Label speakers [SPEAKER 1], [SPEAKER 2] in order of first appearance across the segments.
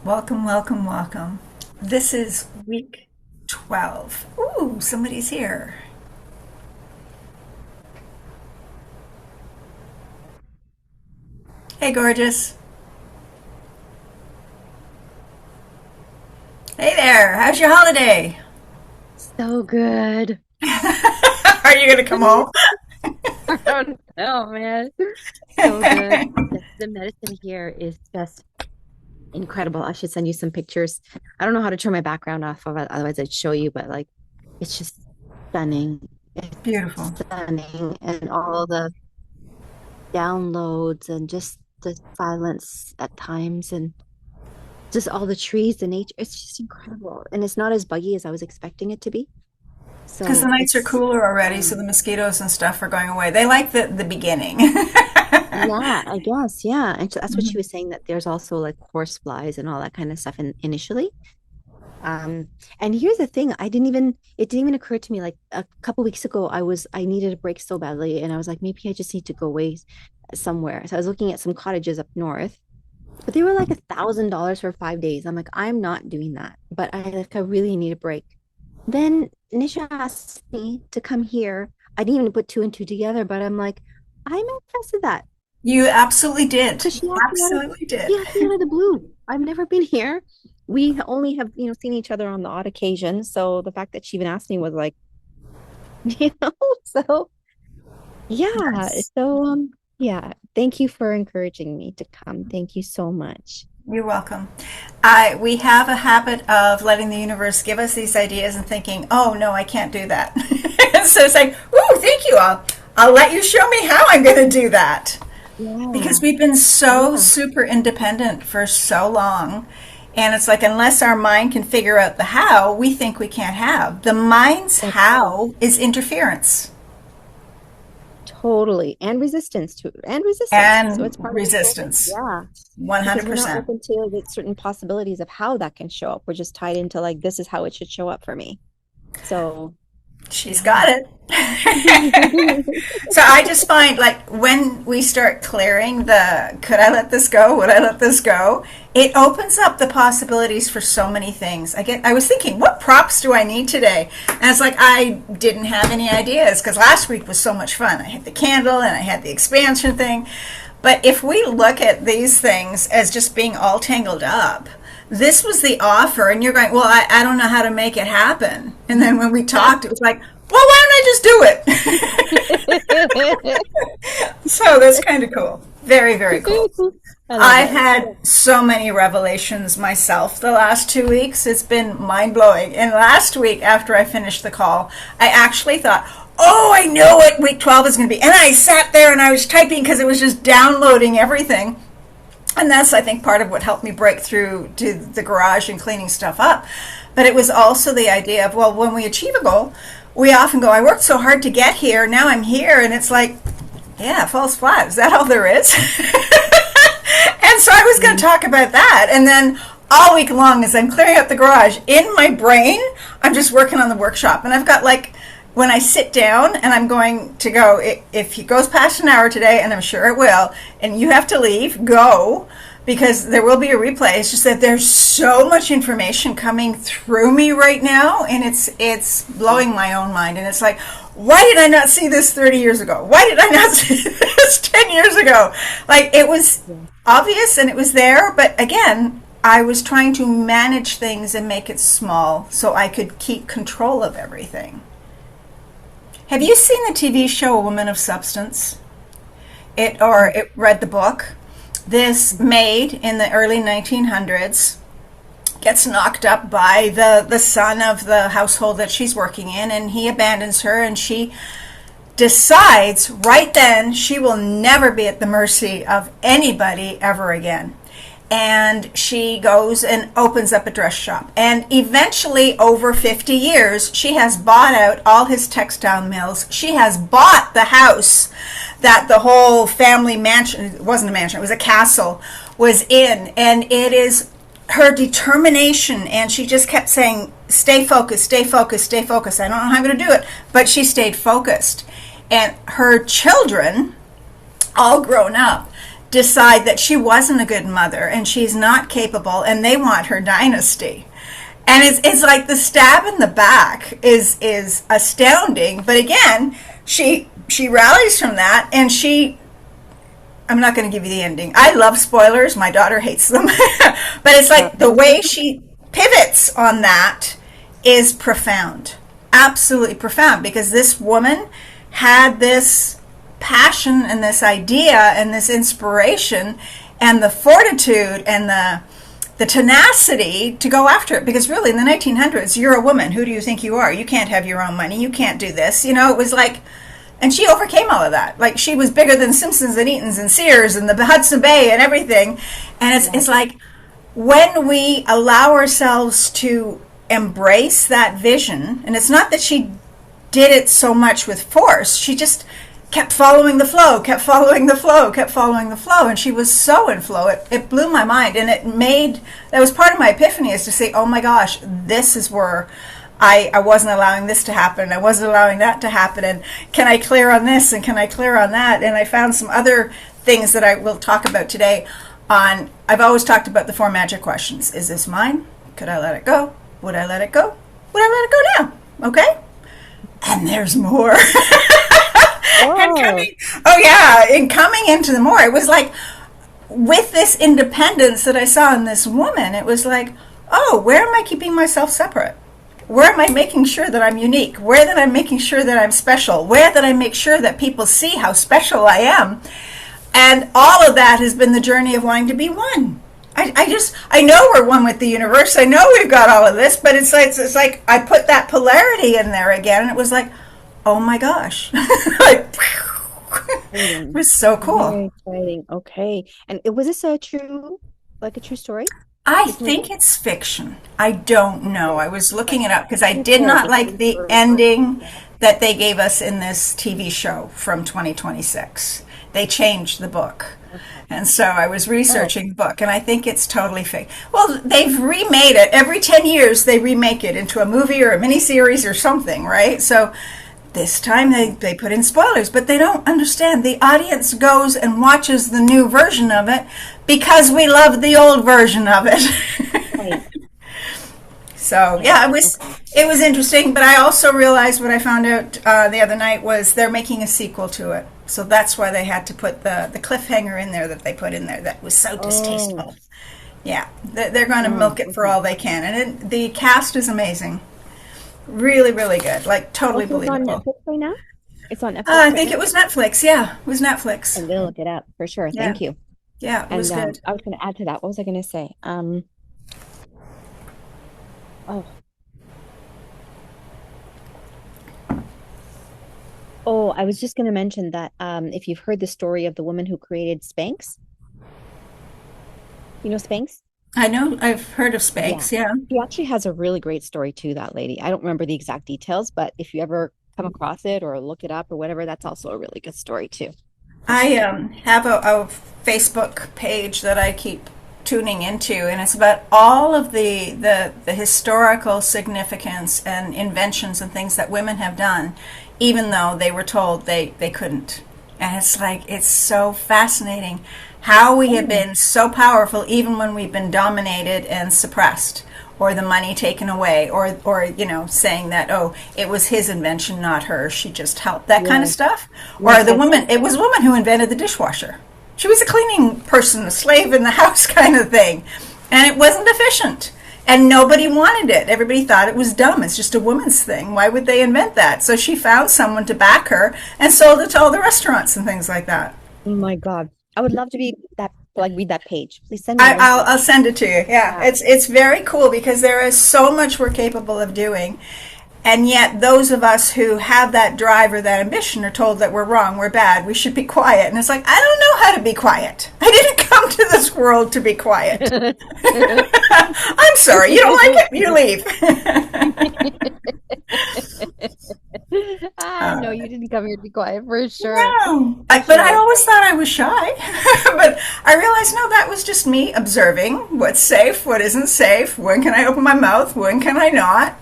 [SPEAKER 1] Welcome, welcome, welcome. This is week 12. Ooh, somebody's here. Hey, gorgeous. Hey there. How's your holiday?
[SPEAKER 2] So good.
[SPEAKER 1] Are you going to come home?
[SPEAKER 2] I don't know, man. So good. The medicine here is just incredible. I should send you some pictures. I don't know how to turn my background off of it, otherwise I'd show you, but like it's just stunning. It's
[SPEAKER 1] Beautiful.
[SPEAKER 2] stunning. And all the downloads and just the silence at times and just all the trees, the nature. It's just incredible. And it's not as buggy as I was expecting it to be.
[SPEAKER 1] Because the
[SPEAKER 2] So
[SPEAKER 1] nights are
[SPEAKER 2] it's
[SPEAKER 1] cooler already, so
[SPEAKER 2] um,
[SPEAKER 1] the mosquitoes and stuff are going away. They like the beginning.
[SPEAKER 2] Yeah, I guess. Yeah. And so that's what she
[SPEAKER 1] Mhm.
[SPEAKER 2] was saying, that there's also like horse flies and all that kind of stuff initially. Um, and here's the thing, it didn't even occur to me like a couple weeks ago, I needed a break so badly. And I was like, maybe I just need to go away somewhere. So I was looking at some cottages up north, but they were like $1,000 for 5 days. I'm like, I'm not doing that, but I really need a break. Then Nisha asked me to come here. I didn't even put two and two together, but I'm like, I manifested that.
[SPEAKER 1] You absolutely did.
[SPEAKER 2] Because
[SPEAKER 1] Absolutely
[SPEAKER 2] she
[SPEAKER 1] did.
[SPEAKER 2] asked me out of the blue. I've never been here. We only have, seen each other on the odd occasion. So the fact that she even asked me was like, you know, so yeah.
[SPEAKER 1] Yes.
[SPEAKER 2] Yeah. Thank you for encouraging me to come. Thank you so much.
[SPEAKER 1] You're welcome. We have a habit of letting the universe give us these ideas and thinking, oh, no, I can't do that. So it's like, ooh, thank you. I'll let you show me how I'm going to do that. Because
[SPEAKER 2] Yeah.
[SPEAKER 1] we've been so
[SPEAKER 2] Yeah.
[SPEAKER 1] super independent for so long. And it's like, unless our mind can figure out the how, we think we can't have. The mind's
[SPEAKER 2] That's
[SPEAKER 1] how is interference
[SPEAKER 2] totally. And resistance to and resistance. So
[SPEAKER 1] and
[SPEAKER 2] it's part of the whole thing.
[SPEAKER 1] resistance.
[SPEAKER 2] Yeah. Because we're not
[SPEAKER 1] 100%.
[SPEAKER 2] open to like certain possibilities of how that can show up. We're just tied into like, this is how it should show up for me. So
[SPEAKER 1] She's
[SPEAKER 2] yeah.
[SPEAKER 1] got it. So I just find like when we start clearing the could I let this go? Would I let this go? It opens up the possibilities for so many things. I was thinking, what props do I need today? And it's like I didn't have any ideas because last week was so much fun. I had the candle and I had the expansion thing. But if we look at these things as just being all tangled up, this was the offer, and you're going, well, I don't know how to make it happen. And then when we talked, it was like, well, why don't I just do it? So that's kind of cool. Very, very cool.
[SPEAKER 2] I love
[SPEAKER 1] I've
[SPEAKER 2] it.
[SPEAKER 1] had so many revelations myself the last 2 weeks. It's been mind blowing. And last week, after I finished the call, I actually thought, oh, I know what week 12 is going to be. And I sat there and I was typing because it was just downloading everything. And that's, I think, part of what helped me break through to the garage and cleaning stuff up. But it was also the idea of, well, when we achieve a goal, we often go, I worked so hard to get here. Now I'm here. And it's like, yeah, false flat. Is that all there is? And so I was going to talk about that. And then all week long, as I'm clearing out the garage, in my brain, I'm just working on the workshop. And I've got like, when I sit down and I'm going to go, if it goes past an hour today, and I'm sure it will, and you have to leave, go, because there will be a replay. It's just that there's so much information coming through me right now, and it's blowing my own mind. And it's like, why did I not see this 30 years ago? Why did I not see this 10 years ago? Like, it was
[SPEAKER 2] Yeah.
[SPEAKER 1] obvious and it was there, but again, I was trying to manage things and make it small so I could keep control of everything. Have you seen the TV show A Woman of Substance? It read the book. This maid in the early 1900s gets knocked up by the son of the household that she's working in, and he abandons her, and she decides right then she will never be at the mercy of anybody ever again. And she goes and opens up a dress shop. And eventually, over 50 years, she has bought out all his textile mills. She has bought the house that the whole family mansion, it wasn't a mansion, it was a castle, was in. And it is her determination. And she just kept saying, stay focused, stay focused, stay focused. I don't know how I'm going to do it, but she stayed focused. And her children, all grown up, decide that she wasn't a good mother and she's not capable and they want her dynasty. And it's like the stab in the back is astounding. But again, she rallies from that, and I'm not going to give you the ending. I love spoilers. My daughter hates them. But it's like the way she pivots on that is profound. Absolutely profound, because this woman had this passion and this idea and this inspiration and the fortitude and the tenacity to go after it. Because really, in the 1900s, you're a woman. Who do you think you are? You can't have your own money. You can't do this. You know, it was like, and she overcame all of that. Like, she was bigger than Simpsons and Eaton's and Sears and the Hudson Bay and everything. And it's like, when we allow ourselves to embrace that vision, and it's not that she did it so much with force, she just kept following the flow, kept following the flow, kept following the flow, and she was so in flow. It blew my mind, and that was part of my epiphany, is to say, oh my gosh, this is where I wasn't allowing this to happen, I wasn't allowing that to happen, and can I clear on this, and can I clear on that? And I found some other things that I will talk about today on. I've always talked about the 4 magic questions. Is this mine? Could I let it go? Would I let it go? Would I let it go now? Okay? And there's more. And coming into the more, it was like, with this independence that I saw in this woman, it was like, oh, where am I keeping myself separate? Where am I making sure that I'm unique? Where that I'm making sure that I'm special? Where that I make sure that people see how special I am? And all of that has been the journey of wanting to be one. I know we're one with the universe. I know we've got all of this, but it's like I put that polarity in there again, and it was like, oh my gosh. Like, it was so cool.
[SPEAKER 2] Very exciting. Okay. And was this a true story?
[SPEAKER 1] I
[SPEAKER 2] This movie?
[SPEAKER 1] think it's fiction. I don't know. I was looking it up because I did
[SPEAKER 2] Before,
[SPEAKER 1] not
[SPEAKER 2] because
[SPEAKER 1] like the ending that they gave us in this TV show from 2026. They changed the book. And so I was
[SPEAKER 2] Oh,
[SPEAKER 1] researching the book, and I think it's totally fake. Well, they've remade it. Every 10 years, they remake it into a movie or a miniseries or something, right? So this time they put in spoilers, but they don't understand. The audience goes and watches the new version of it because we love the old version of it.
[SPEAKER 2] right,
[SPEAKER 1] So
[SPEAKER 2] right.
[SPEAKER 1] yeah,
[SPEAKER 2] Okay.
[SPEAKER 1] it was interesting, but I also realized what I found out the other night was they're making a sequel to it. So that's why they had to put the cliffhanger in there that they put in there that was so
[SPEAKER 2] Oh,
[SPEAKER 1] distasteful. Yeah, they're going to milk it for
[SPEAKER 2] okay.
[SPEAKER 1] all they can, and the cast is amazing, really, really good, like totally
[SPEAKER 2] Also, it's on
[SPEAKER 1] believable.
[SPEAKER 2] Netflix right now? It's on Netflix
[SPEAKER 1] I
[SPEAKER 2] right
[SPEAKER 1] think
[SPEAKER 2] now?
[SPEAKER 1] it was Netflix. Yeah, it was
[SPEAKER 2] I'm
[SPEAKER 1] Netflix.
[SPEAKER 2] gonna look it up for sure.
[SPEAKER 1] Yeah,
[SPEAKER 2] Thank you.
[SPEAKER 1] yeah, it was
[SPEAKER 2] And
[SPEAKER 1] good.
[SPEAKER 2] I was gonna add to that. What was I gonna say? Oh, oh, I was just gonna mention that if you've heard the story of the woman who created Spanx, you know Spanx?
[SPEAKER 1] I know I've heard of
[SPEAKER 2] Yeah.
[SPEAKER 1] Spanx. Yeah.
[SPEAKER 2] She actually has a really great story too, that lady. I don't remember the exact details, but if you ever come across it or look it up or whatever, that's also a really good story too.
[SPEAKER 1] I have a Facebook page that I keep tuning into, and it's about all of the historical significance and inventions and things that women have done, even though they were told they couldn't. And it's like, it's so fascinating how we have
[SPEAKER 2] Oh,
[SPEAKER 1] been so powerful even when we've been dominated and suppressed, or the money taken away, or saying that, oh, it was his invention, not hers, she just helped, that kind of
[SPEAKER 2] yes,
[SPEAKER 1] stuff. Or
[SPEAKER 2] yes,
[SPEAKER 1] the
[SPEAKER 2] that's
[SPEAKER 1] woman, it was a woman who invented the dishwasher. She was a cleaning person, a slave in the house kind of thing, and it wasn't efficient, and nobody wanted it. Everybody thought it was dumb. It's just a woman's thing. Why would they invent that? So she found someone to back her and sold it to all the restaurants and things like that.
[SPEAKER 2] oh my God. I would love to be that, like, read that page. Please send me a
[SPEAKER 1] I,
[SPEAKER 2] link to
[SPEAKER 1] I'll,
[SPEAKER 2] it.
[SPEAKER 1] I'll send it to you. Yeah,
[SPEAKER 2] Yeah.
[SPEAKER 1] it's very cool because there is so much we're capable of doing, and yet those of us who have that drive or that ambition are told that we're wrong, we're bad, we should be quiet. And it's like, I don't know how to be quiet. I didn't come to this world to be quiet. I'm sorry, you don't like it, you leave.
[SPEAKER 2] No, you didn't come here to be quiet for sure.
[SPEAKER 1] No,
[SPEAKER 2] For
[SPEAKER 1] but I
[SPEAKER 2] sure.
[SPEAKER 1] always thought I was shy. But I realized, no, that was just me observing what's safe, what isn't safe, when can I open my mouth, when can I not.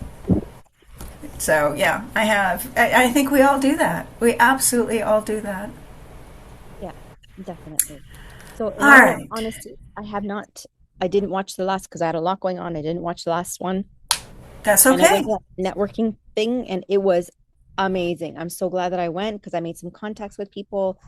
[SPEAKER 1] So yeah, I think we all do that. We absolutely all do that.
[SPEAKER 2] Yeah, definitely. So in
[SPEAKER 1] All
[SPEAKER 2] all
[SPEAKER 1] right.
[SPEAKER 2] honesty, I didn't watch the last because I had a lot going on. I didn't watch the last one.
[SPEAKER 1] That's
[SPEAKER 2] And I went
[SPEAKER 1] okay.
[SPEAKER 2] to that networking thing and it was amazing. I'm so glad that I went because I made some contacts with people,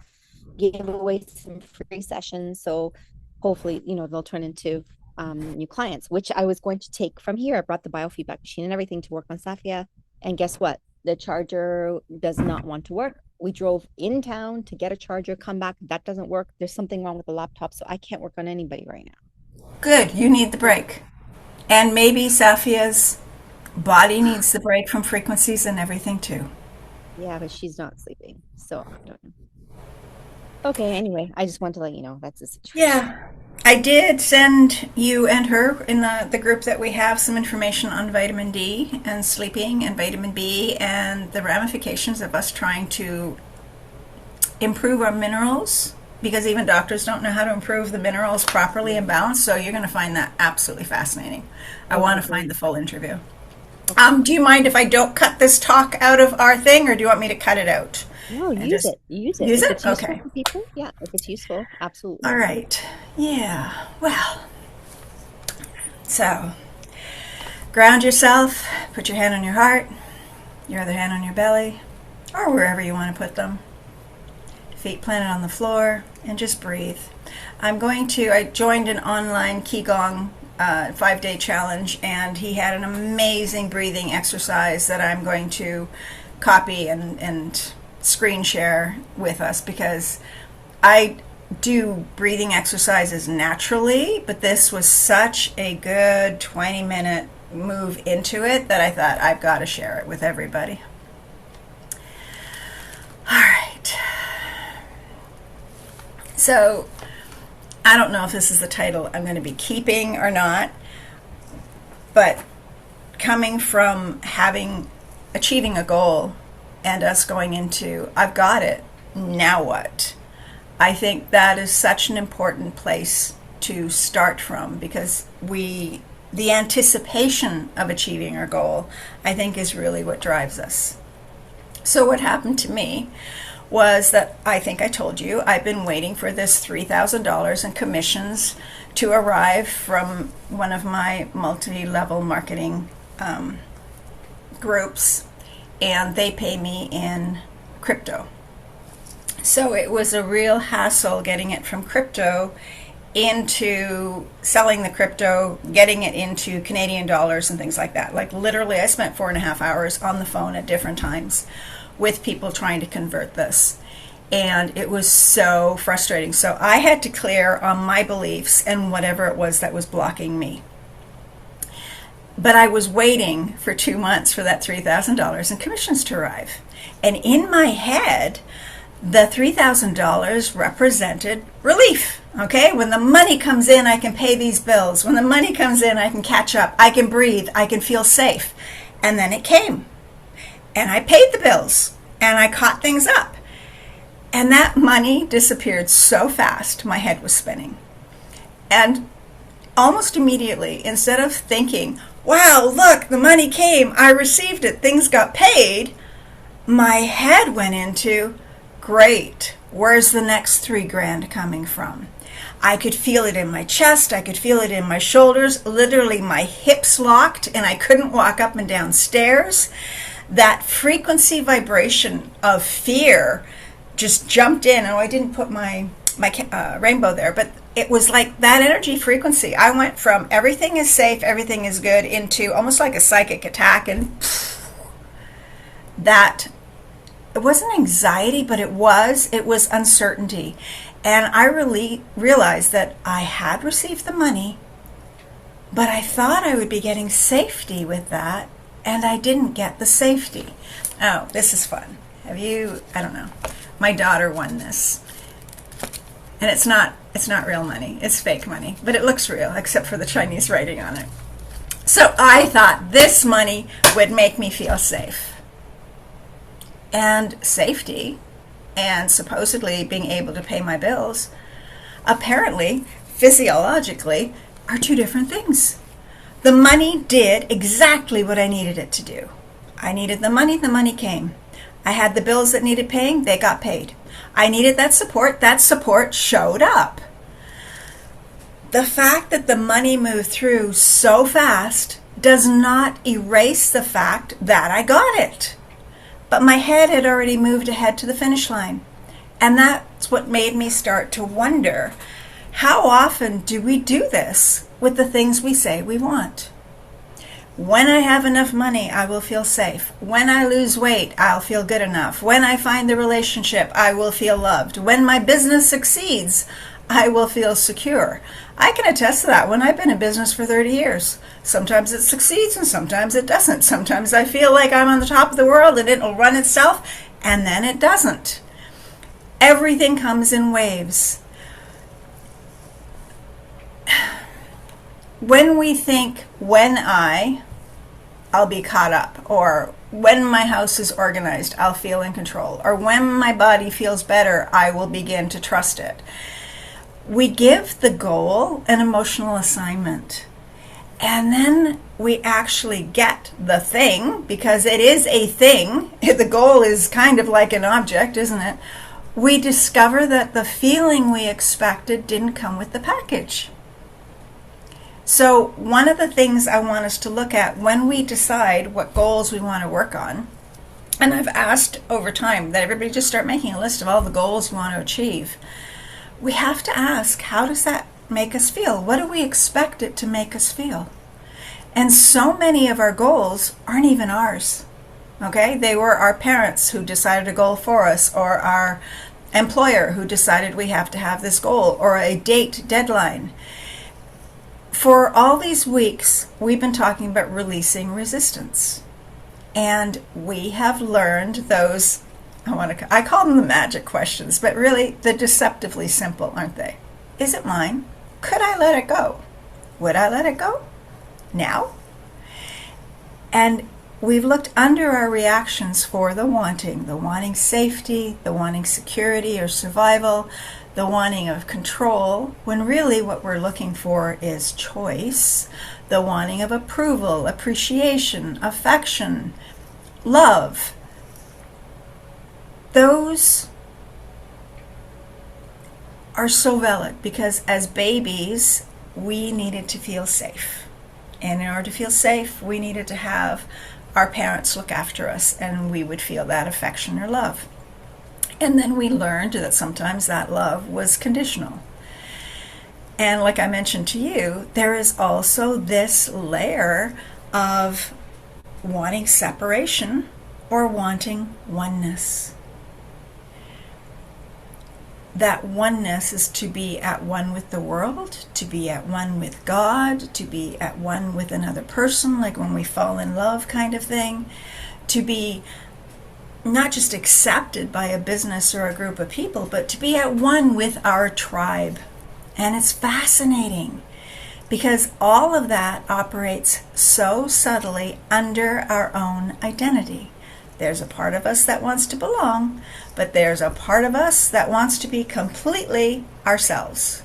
[SPEAKER 2] gave away some free sessions. So hopefully, they'll turn into new clients, which I was going to take from here. I brought the biofeedback machine and everything to work on Safia. And guess what? The charger does not want to work. We drove in town to get a charger, come back. That doesn't work. There's something wrong with the laptop. So I can't work on anybody right now.
[SPEAKER 1] Good. You need the break. And maybe Safia's body needs the break from frequencies and everything too.
[SPEAKER 2] Yeah, but she's not sleeping. So I don't know. Okay, anyway, I just want to let you know that's the situation.
[SPEAKER 1] Yeah. I did send you and her in the group that we have some information on vitamin D and sleeping and vitamin B and the ramifications of us trying to improve our minerals because even doctors don't know how to improve the minerals properly and balanced. So you're going to find that absolutely fascinaing. I want
[SPEAKER 2] Okay,
[SPEAKER 1] to find
[SPEAKER 2] great.
[SPEAKER 1] the full interview.
[SPEAKER 2] Okay.
[SPEAKER 1] Do you mind if I don't cut this talk out of our thing, or do you want me to cut it out
[SPEAKER 2] No,
[SPEAKER 1] and
[SPEAKER 2] use
[SPEAKER 1] just
[SPEAKER 2] it. Use it.
[SPEAKER 1] use
[SPEAKER 2] If
[SPEAKER 1] it?
[SPEAKER 2] it's useful
[SPEAKER 1] Okay.
[SPEAKER 2] for people, yeah, if it's useful,
[SPEAKER 1] All
[SPEAKER 2] absolutely.
[SPEAKER 1] right. Yeah. Well, so ground yourself. Put your hand on your heart, your other hand on your belly, or wherever you want to put them. Feet planted on the floor, and just breathe. I joined an online Qigong 5-day challenge, and he had an amazing breathing exercise that I'm going to copy and screen share with us because I do breathing exercises naturally, but this was such a good 20-minute move into it that I thought I've got to share it with everybody. All right. So I don't know if this is the title I'm going to be keeping or not, but coming from achieving a goal and us going into, I've got it, now what? I think that is such an important place to start from because the anticipation of achieving our goal, I think, is really what drives us. So what happened to me was that I think I told you I've been waiting for this $3,000 in commissions to arrive from one of my multi-level marketing groups, and they pay me in crypto. So it was a real hassle getting it from crypto into selling the crypto, getting it into Canadian dollars and things like that. Like literally, I spent 4.5 hours on the phone at different times with people trying to convert this. And it was so frustrating. So I had to clear on my beliefs and whatever it was that was blocking me. But I was waiting for 2 months for that $3,000 in commissions to arrive. And in my head, the $3,000 represented relief. Okay, when the money comes in, I can pay these bills. When the money comes in, I can catch up. I can breathe. I can feel safe. And then it came. And I paid the bills. And I caught things up. And that money disappeared so fast, my head was spinning. And almost immediately, instead of thinking, wow, look, the money came, I received it, things got paid, my head went into, great, where's the next 3 grand coming from? I could feel it in my chest, I could feel it in my shoulders, literally my hips locked and I couldn't walk up and down stairs. That frequency vibration of fear just jumped in. Oh, I didn't put my rainbow there, but it was like that energy frequency. I went from everything is safe, everything is good, into almost like a psychic attack, and that it wasn't anxiety, but it was uncertainty. And I really realized that I had received the money, but I thought I would be getting safety with that, and I didn't get the safety. Oh, this is fun. I don't know. My daughter won this. And it's not real money. It's fake money, but it looks real except for the Chinese writing on it. So I thought this money would make me feel safe. And safety and supposedly being able to pay my bills apparently physiologically are two different things. The money did exactly what I needed it to do. I needed the money came. I had the bills that needed paying, they got paid. I needed that support showed up. The fact that the money moved through so fast does not erase the fact that I got it. But my head had already moved ahead to the finish line. And that's what made me start to wonder, how often do we do this with the things we say we want? When I have enough money, I will feel safe. When I lose weight, I'll feel good enough. When I find the relationship, I will feel loved. When my business succeeds, I will feel secure. I can attest to that when I've been in business for 30 years. Sometimes it succeeds and sometimes it doesn't. Sometimes I feel like I'm on the top of the world and it'll run itself, and then it doesn't. Everything comes in waves. When we think, I'll be caught up, or when my house is organized, I'll feel in control, or when my body feels better, I will begin to trust it. We give the goal an emotional assignment, and then we actually get the thing, because it is a thing. The goal is kind of like an object, isn't it? We discover that the feeling we expected didn't come with the package. So one of the things I want us to look at when we decide what goals we want to work on, and I've asked over time that everybody just start making a list of all the goals you want to achieve. We have to ask, how does that make us feel? What do we expect it to make us feel? And so many of our goals aren't even ours. Okay? They were our parents who decided a goal for us, or our employer who decided we have to have this goal, or a date deadline. For all these weeks, we've been talking about releasing resistance. And we have learned those, I call them the magic questions, but really they're deceptively simple, aren't they? Is it mine? Could I let it go? Would I let it go? Now? And we've looked under our reactions for the wanting safety, the wanting security or survival, the wanting of control, when really what we're looking for is choice, the wanting of approval, appreciation, affection, love. Those are so valid because as babies, we needed to feel safe. And in order to feel safe, we needed to have our parents look after us, and we would feel that affection or love. And then we learned that sometimes that love was conditional. And like I mentioned to you, there is also this layer of wanting separation or wanting oneness. That oneness is to be at one with the world, to be at one with God, to be at one with another person, like when we fall in love kind of thing, to be not just accepted by a business or a group of people, but to be at one with our tribe. And it's fascinating because all of that operates so subtly under our own identity. There's a part of us that wants to belong, but there's a part of us that wants to be completely ourselves.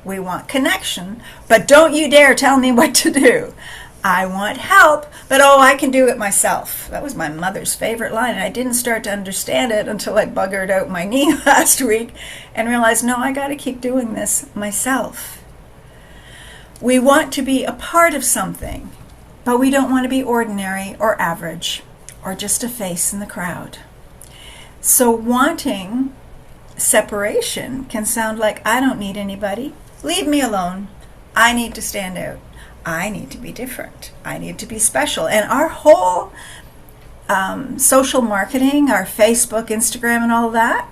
[SPEAKER 1] We want connection, but don't you dare tell me what to do. I want help, but I can do it myself. That was my mother's favorite line, and I didn't start to understand it until I buggered out my knee last week and realized, no, I got to keep doing this myself. We want to be a part of something, but we don't want to be ordinary or average or just a face in the crowd. So wanting separation can sound like, I don't need anybody. Leave me alone. I need to stand out. I need to be different. I need to be special. And our whole social marketing, our Facebook, Instagram, and all that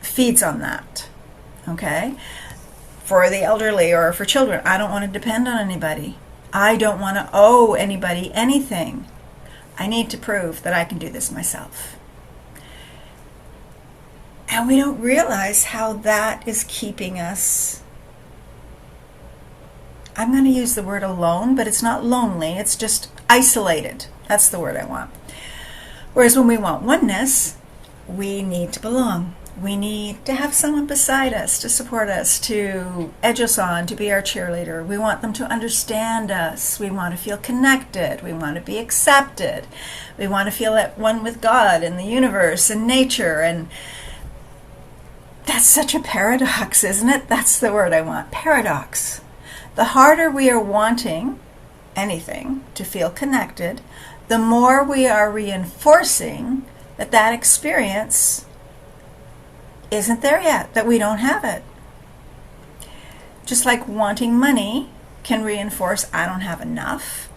[SPEAKER 1] feeds on that. Okay? For the elderly or for children, I don't want to depend on anybody. I don't want to owe anybody anything. I need to prove that I can do this myself. And we don't realize how that is keeping us, I'm going to use the word alone, but it's not lonely, it's just isolated. That's the word I want. Whereas when we want oneness, we need to belong. We need to have someone beside us to support us, to edge us on, to be our cheerleader. We want them to understand us. We want to feel connected. We want to be accepted. We want to feel at one with God and the universe and nature. And That's such a paradox, isn't it? That's the word I want. Paradox. The harder we are wanting anything to feel connected, the more we are reinforcing that that experience isn't there yet, that we don't have it. Just like wanting money can reinforce I don't have enough,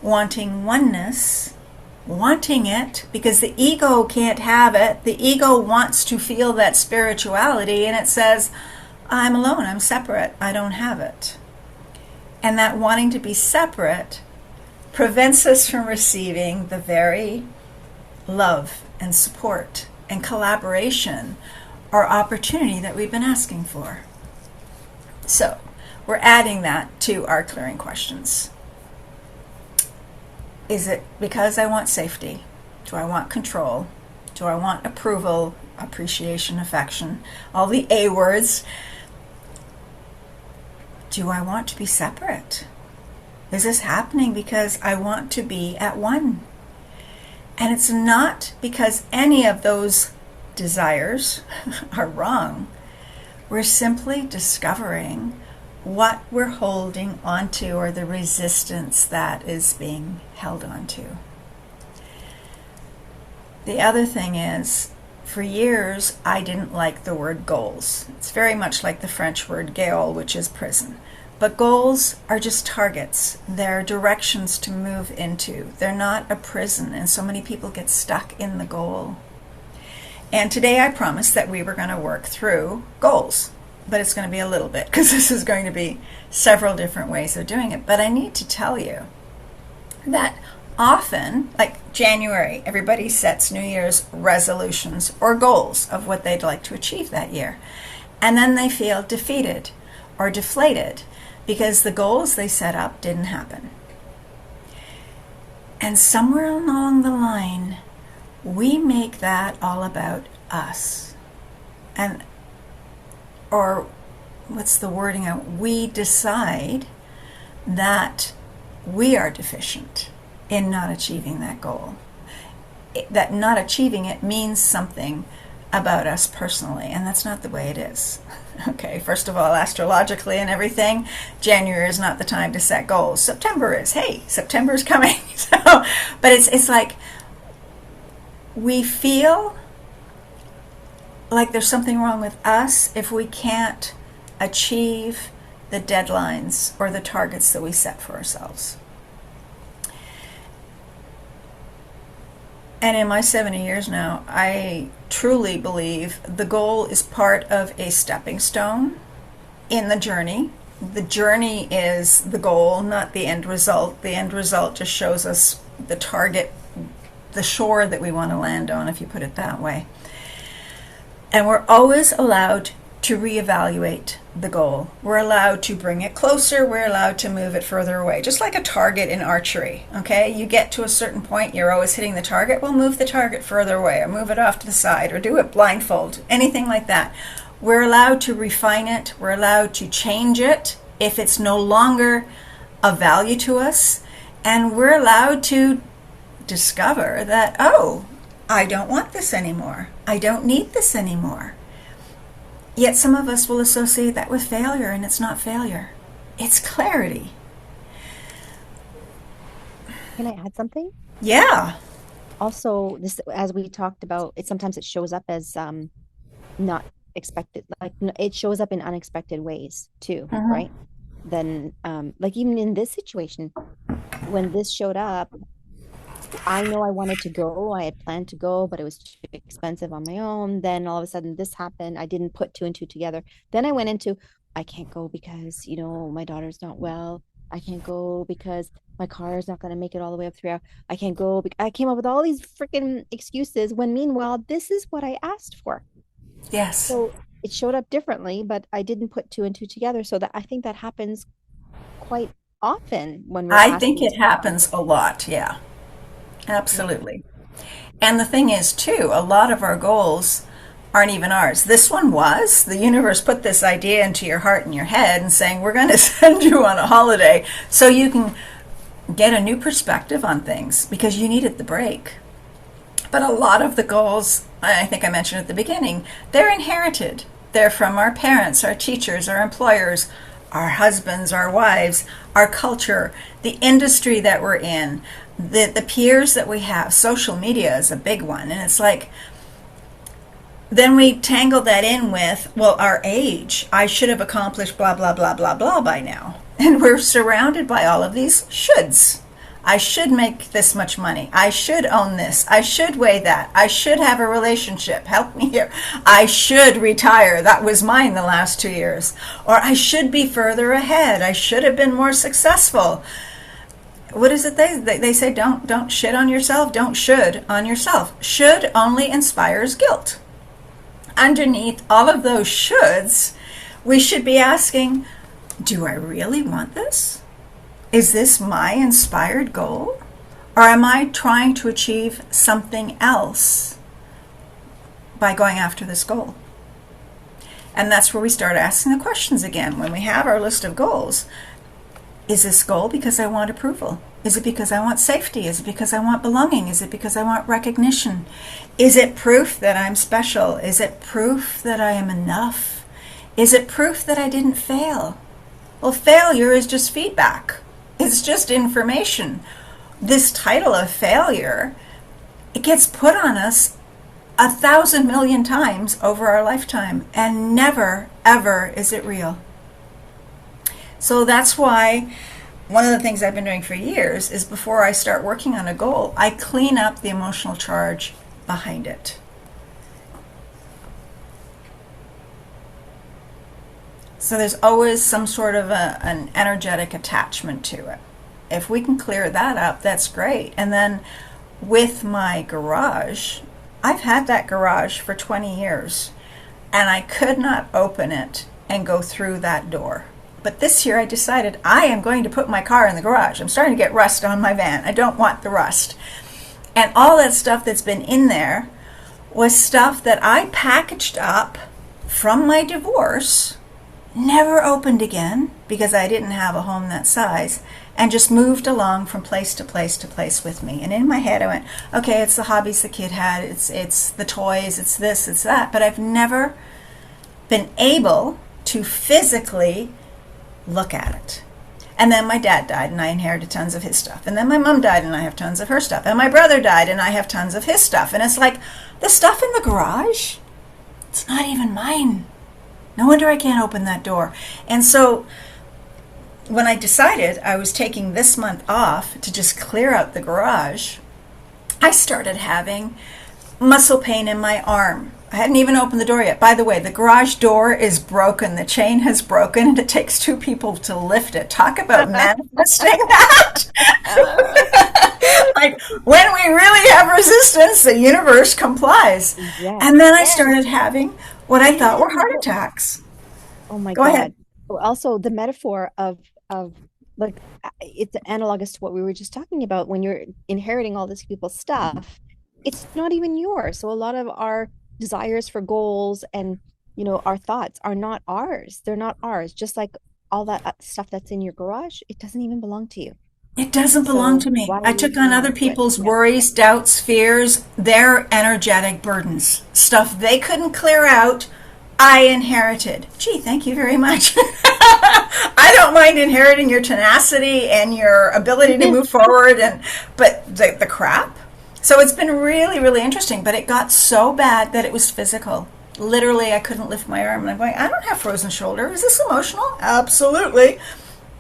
[SPEAKER 1] wanting oneness, wanting it because the ego can't have it. The ego wants to feel that spirituality and it says, I'm alone, I'm separate, I don't have it. And that wanting to be separate prevents us from receiving the very love and support and collaboration or opportunity that we've been asking for. So we're adding that to our clearing questions. Is it because I want safety? Do I want control? Do I want approval, appreciation, affection? All the A words. Do I want to be separate? Is this happening because I want to be at one? And it's not because any of those desires are wrong. We're simply discovering what we're holding onto or the resistance that is being held onto. The other thing is, for years, I didn't like the word goals. It's very much like the French word gaol, which is prison. But goals are just targets. They're directions to move into. They're not a prison, and so many people get stuck in the goal. And today I promised that we were going to work through goals, but it's going to be a little bit, because this is going to be several different ways of doing it. But I need to tell you that often, like January, everybody sets New Year's resolutions or goals of what they'd like to achieve that year. And then they feel defeated or deflated because the goals they set up didn't happen. And somewhere along the line, we make that all about us. And, or what's the wording? We decide that we are deficient in not achieving that goal. That not achieving it means something about us personally, and that's not the way it is. Okay, first of all, astrologically and everything, January is not the time to set goals. September is. Hey, September is coming. But it's like we feel like there's something wrong with us if we can't achieve the deadlines or the targets that we set for ourselves. And in my 70 years now, I truly believe the goal is part of a stepping stone in the journey. The journey is the goal, not the end result. The end result just shows us the target, the shore that we want to land on, if you put it that way. And we're always allowed to reevaluate the goal. We're allowed to bring it closer. We're allowed to move it further away. Just like a target in archery, okay? You get to a certain point, you're always hitting the target. Well, move the target further away or move it off to the side or do it blindfold, anything like that. We're allowed to refine it. We're allowed to change it if it's no longer of value to us. And we're allowed to discover that, oh, I don't want this anymore. I don't need this anymore. Yet some of us will associate that with failure, and it's not failure. It's clarity.
[SPEAKER 2] Can I add something?
[SPEAKER 1] Yeah.
[SPEAKER 2] Also, this, as we talked about, sometimes it shows up as not expected. Like it shows up in unexpected ways too, right? Then, like even in this situation, when this showed up, I know I wanted to go. I had planned to go, but it was too expensive on my own. Then all of a sudden this happened. I didn't put two and two together. Then I went into, I can't go because, my daughter's not well. I can't go because my car is not going to make it all the way up 3 hours. I can't go. I came up with all these freaking excuses when meanwhile, this is what I asked for.
[SPEAKER 1] Yes.
[SPEAKER 2] So it showed up differently, but I didn't put two and two together. So that I think that happens quite often when we're
[SPEAKER 1] I think it happens a lot. Yeah. Absolutely. And the thing is, too, a lot of our goals aren't even ours. This one was. The universe put this idea into your heart and your head and saying, we're going to send you on a holiday so you can get a new perspective on things because you needed the break. But a lot of the goals, I think I mentioned at the beginning, they're inherited. They're from our parents, our teachers, our employers, our husbands, our wives, our culture, the industry that we're in, the peers that we have. Social media is a big one. And it's like, then we tangle that in with, well, our age. I should have accomplished blah, blah, blah, blah, blah by now. And we're surrounded by all of these shoulds. I should make this much money. I should own this. I should weigh that. I should have a relationship. Help me here. I should retire. That was mine the last 2 years. Or I should be further ahead. I should have been more successful. What is it they say? Don't shit on yourself. Don't should on yourself. Should only inspires guilt. Underneath all of those shoulds, we should be asking, do I really want this? Is this my inspired goal? Or am I trying to achieve something else by going after this goal? And that's where we start asking the questions again. When we have our list of goals, is this goal because I want approval? Is it because I want safety? Is it because I want belonging? Is it because I want recognition? Is it proof that I'm special? Is it proof that I am enough? Is it proof that I didn't fail? Well, failure is just feedback. It's just information. This title of failure, it gets put on us 1,000 million times over our lifetime, and never, ever is it real. So that's why one of the things I've been doing for years is before I start working on a goal, I clean up the emotional charge behind it. So there's always some sort of an energetic attachment to it. If we can clear that up, that's great. And then with my garage, I've had that garage for 20 years, and I could not open it and go through that door. But this year I decided I am going to put my car in the garage. I'm starting to get rust on my van. I don't want the rust. And all that stuff that's been in there was stuff that I packaged up from my divorce, never opened again because I didn't have a home that size, and just moved along from place to place to place with me. And in my head I went, okay, it's the hobbies the kid had, it's the toys, it's this, it's that. But I've never been able to physically look at it. And then my dad died and I inherited tons of his stuff. And then my mom died and I have tons of her stuff. And my brother died and I have tons of his stuff. And it's like, the stuff in the garage, it's not even mine. No wonder I can't open that door. And so when I decided I was taking this month off to just clear out the garage, I started having muscle pain in my arm. I hadn't even opened the door yet. By the way, the garage door is broken. The chain has broken, and it takes 2 people to lift it. Talk about manifesting that. Like, when we really have resistance, the universe complies. Yes. And then I started having what I thought were heart attacks.
[SPEAKER 2] Oh my
[SPEAKER 1] Go
[SPEAKER 2] God.
[SPEAKER 1] ahead.
[SPEAKER 2] Also, the metaphor of like, it's analogous to what we were just talking about. When you're inheriting all this people's stuff, it's not even yours. So a lot of our desires for goals and, you know, our thoughts are not ours. They're not ours. Just like all that stuff that's in your garage, it doesn't even belong to you.
[SPEAKER 1] It doesn't belong to me. I took on other people's worries, doubts, fears, their energetic burdens, stuff they couldn't clear out. I inherited. Gee, thank you very much. I don't mind inheriting your tenacity and your ability to move forward, but the crap. So it's been really, really interesting, but it got so bad that it was physical. Literally, I couldn't lift my arm, and I'm going, I don't have frozen shoulder. Is this emotional? Absolutely.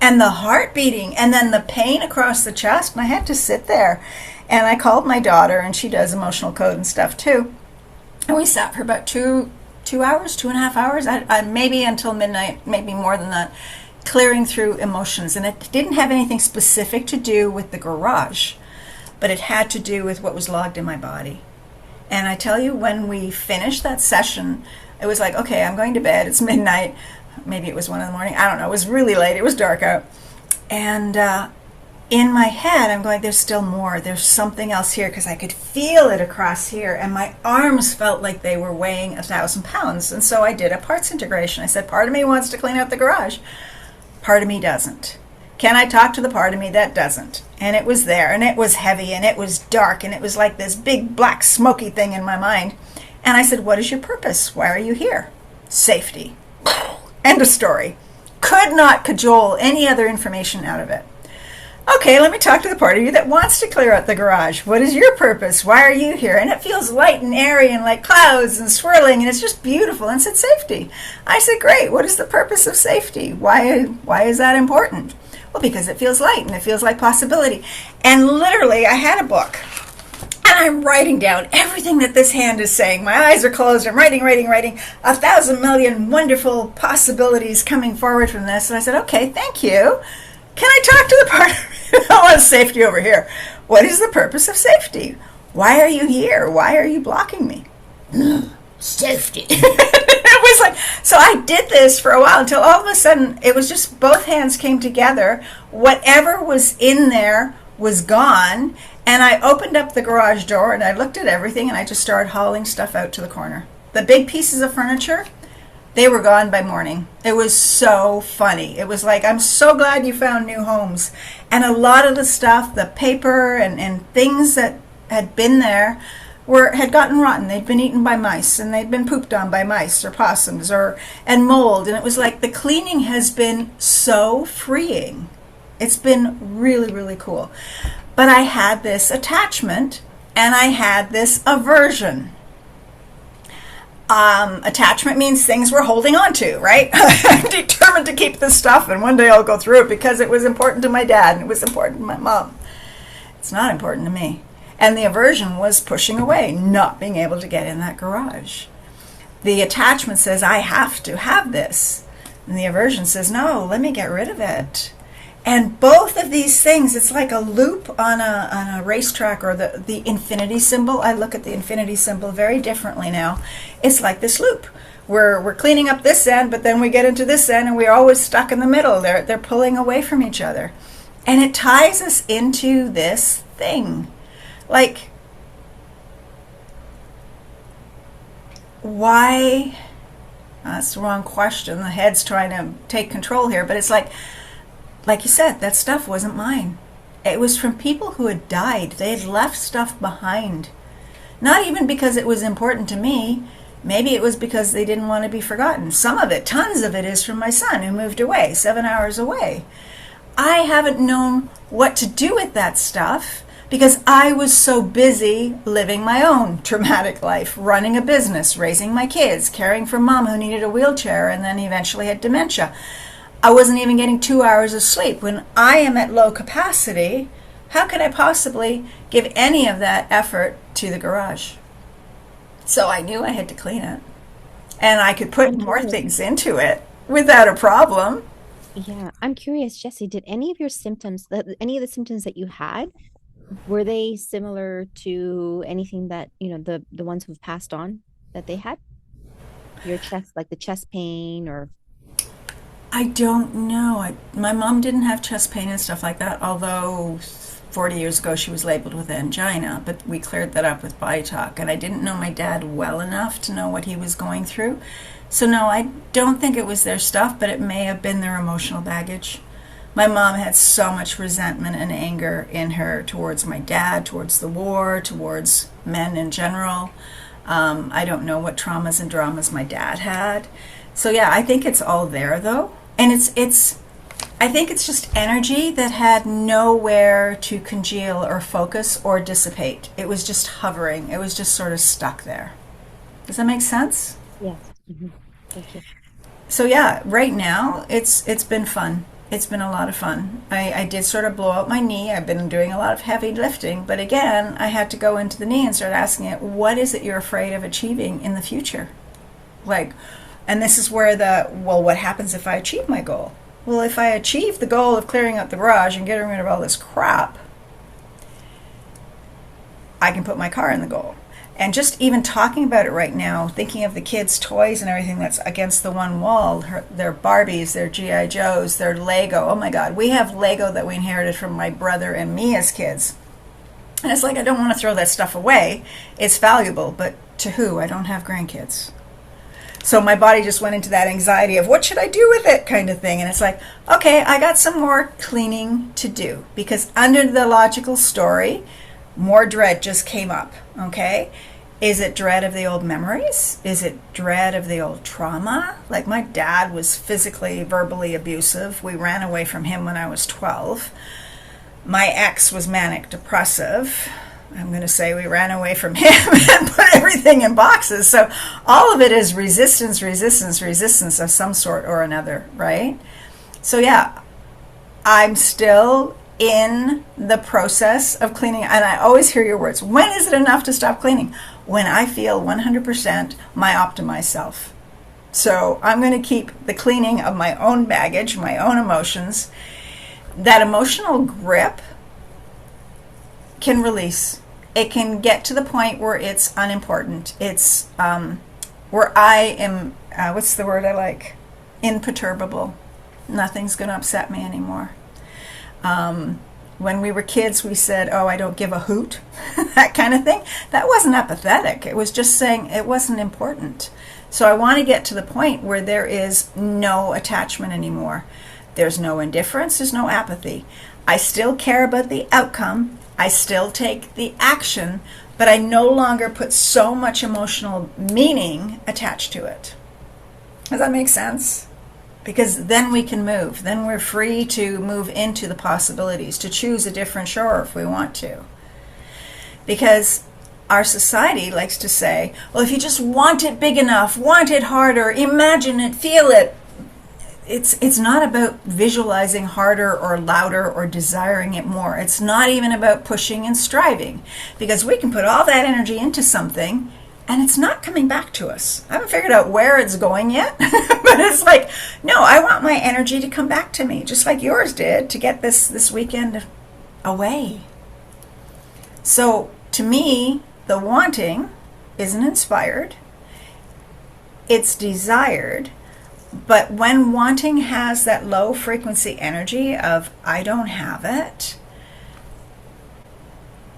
[SPEAKER 1] And the heart beating, and then the pain across the chest, and I had to sit there. And I called my daughter, and she does emotional code and stuff too. And we sat for about 2 hours, 2.5 hours, I maybe until midnight, maybe more than that, clearing through emotions. And it didn't have anything specific to do with the garage, but it had to do with what was logged in my body. And I tell you, when we finished that session, it was like, okay, I'm going to bed. It's midnight. Maybe it was 1 a.m. I don't know. It was really late. It was dark out. And in my head, I'm going, there's still more. There's something else here, because I could feel it across here. And my arms felt like they were weighing 1,000 pounds. And so I did a parts integration. I said, part of me wants to clean out the garage. Part of me doesn't. Can I talk to the part of me that doesn't? And it was there, and it was heavy, and it was dark, and it was like this big black smoky thing in my mind. And I said, what is your purpose? Why are you here? Safety. End of story. Could not cajole any other information out of it. Okay, let me talk to the part of you that wants to clear out the garage. What is your purpose? Why are you here? And it feels light and airy and like clouds and swirling, and it's just beautiful. And it said safety. I said, great. What is the purpose of safety? Why is that important? Well, because it feels light and it feels like possibility. And literally, I had a book. And I'm writing down everything that this hand is saying. My eyes are closed. I'm writing. 1,000 million wonderful possibilities coming forward from this. And I said, okay, thank you. Can I talk to the part I want safety over here? What is the purpose of safety? Why are you here? Why are you blocking me? Safety. It was like, so I did this for a while until all of a sudden it was just both hands came together. Whatever was in there was gone. And I opened up the garage door and I looked at everything and I just started hauling stuff out to the corner. The big pieces of furniture, they were gone by morning. It was so funny. It was like, I'm so glad you found new homes. And a lot of the stuff, the paper and things that had been there had gotten rotten. They'd been eaten by mice, and they'd been pooped on by mice or possums and mold. And it was like the cleaning has been so freeing. It's been really, really cool. But I had this attachment and I had this aversion. Attachment means things we're holding on to, right? I'm determined to keep this stuff, and one day I'll go through it because it was important to my dad and it was important to my mom. It's not important to me. And the aversion was pushing away, not being able to get in that garage. The attachment says, I have to have this. And the aversion says, no, let me get rid of it. And both of these things, it's like a loop on a racetrack, or the infinity symbol. I look at the infinity symbol very differently now. It's like this loop. We're cleaning up this end, but then we get into this end and we're always stuck in the middle. They're pulling away from each other. And it ties us into this thing. Like, why? That's the wrong question. The head's trying to take control here, but it's like you said, that stuff wasn't mine. It was from people who had died. They had left stuff behind. Not even because it was important to me. Maybe it was because they didn't want to be forgotten. Some of it, tons of it, is from my son who moved away, 7 hours away. I haven't known what to do with that stuff because I was so busy living my own traumatic life, running a business, raising my kids, caring for mom who needed a wheelchair and then eventually had dementia. I wasn't even getting 2 hours of sleep. When I am at low capacity, how could I possibly give any of that effort to the garage? So I knew I had to clean it. And I could put more things into it without a problem.
[SPEAKER 2] Yeah, I'm curious, Jesse, did any of your symptoms, any of the symptoms that you had, were they similar to anything that, the ones who've passed on that they had? Your chest, like the chest pain or...
[SPEAKER 1] I don't know. My mom didn't have chest pain and stuff like that, although 40 years ago she was labeled with angina, but we cleared that up with body talk. And I didn't know my dad well enough to know what he was going through. So no, I don't think it was their stuff, but it may have been their emotional baggage. My mom had so much resentment and anger in her towards my dad, towards the war, towards men in general. I don't know what traumas and dramas my dad had. So yeah, I think it's all there though. And I think it's just energy that had nowhere to congeal or focus or dissipate. It was just hovering. It was just sort of stuck there. Does that make sense?
[SPEAKER 2] Yes. Mm-hmm. Thank you.
[SPEAKER 1] So yeah, right now it's been fun. It's been a lot of fun. I did sort of blow out my knee. I've been doing a lot of heavy lifting, but again, I had to go into the knee and start asking it, what is it you're afraid of achieving in the future? And this is where what happens if I achieve my goal? Well, if I achieve the goal of clearing out the garage and getting rid of all this crap, I can put my car in the goal. And just even talking about it right now, thinking of the kids' toys and everything that's against the one wall, their Barbies, their G.I. Joes, their Lego. Oh my God, we have Lego that we inherited from my brother and me as kids. And it's like, I don't want to throw that stuff away. It's valuable, but to who? I don't have grandkids. So my body just went into that anxiety of what should I do with it kind of thing. And it's like, okay, I got some more cleaning to do, because under the logical story, more dread just came up, okay? Is it dread of the old memories? Is it dread of the old trauma? Like, my dad was physically, verbally abusive. We ran away from him when I was 12. My ex was manic depressive. I'm going to say we ran away from him and put everything in boxes. So all of it is resistance, resistance, resistance of some sort or another, right? So yeah, I'm still in the process of cleaning. And I always hear your words. When is it enough to stop cleaning? When I feel 100% my optimized self. So I'm going to keep the cleaning of my own baggage, my own emotions. That emotional grip can release. It can get to the point where it's unimportant. It's where I am, what's the word I like? Imperturbable. Nothing's going to upset me anymore. When we were kids, we said, oh, I don't give a hoot, that kind of thing. That wasn't apathetic. It was just saying it wasn't important. So I want to get to the point where there is no attachment anymore. There's no indifference. There's no apathy. I still care about the outcome. I still take the action, but I no longer put so much emotional meaning attached to it. Does that make sense? Because then we can move. Then we're free to move into the possibilities, to choose a different shore if we want to. Because our society likes to say, well, if you just want it big enough, want it harder, imagine it, feel it. It's not about visualizing harder or louder or desiring it more. It's not even about pushing and striving. Because we can put all that energy into something and it's not coming back to us. I haven't figured out where it's going yet, but it's like, no, I want my energy to come back to me, just like yours did, to get this weekend away. So to me, the wanting isn't inspired. It's desired. But when wanting has that low frequency energy of, I don't have it,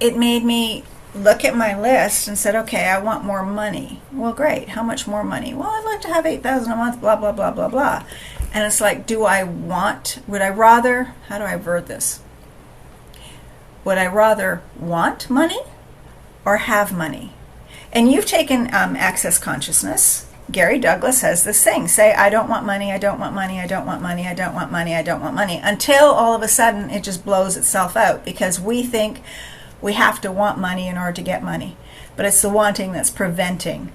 [SPEAKER 1] it made me look at my list and said, okay, I want more money. Well, great. How much more money? Well, I'd like to have $8,000 a month, blah, blah, blah, blah, blah. And it's like, would I rather, how do I word this? Would I rather want money or have money? And you've taken access consciousness. Gary Douglas has this thing, say, I don't want money, I don't want money, I don't want money, I don't want money, I don't want money, until all of a sudden it just blows itself out because we think we have to want money in order to get money. But it's the wanting that's preventing.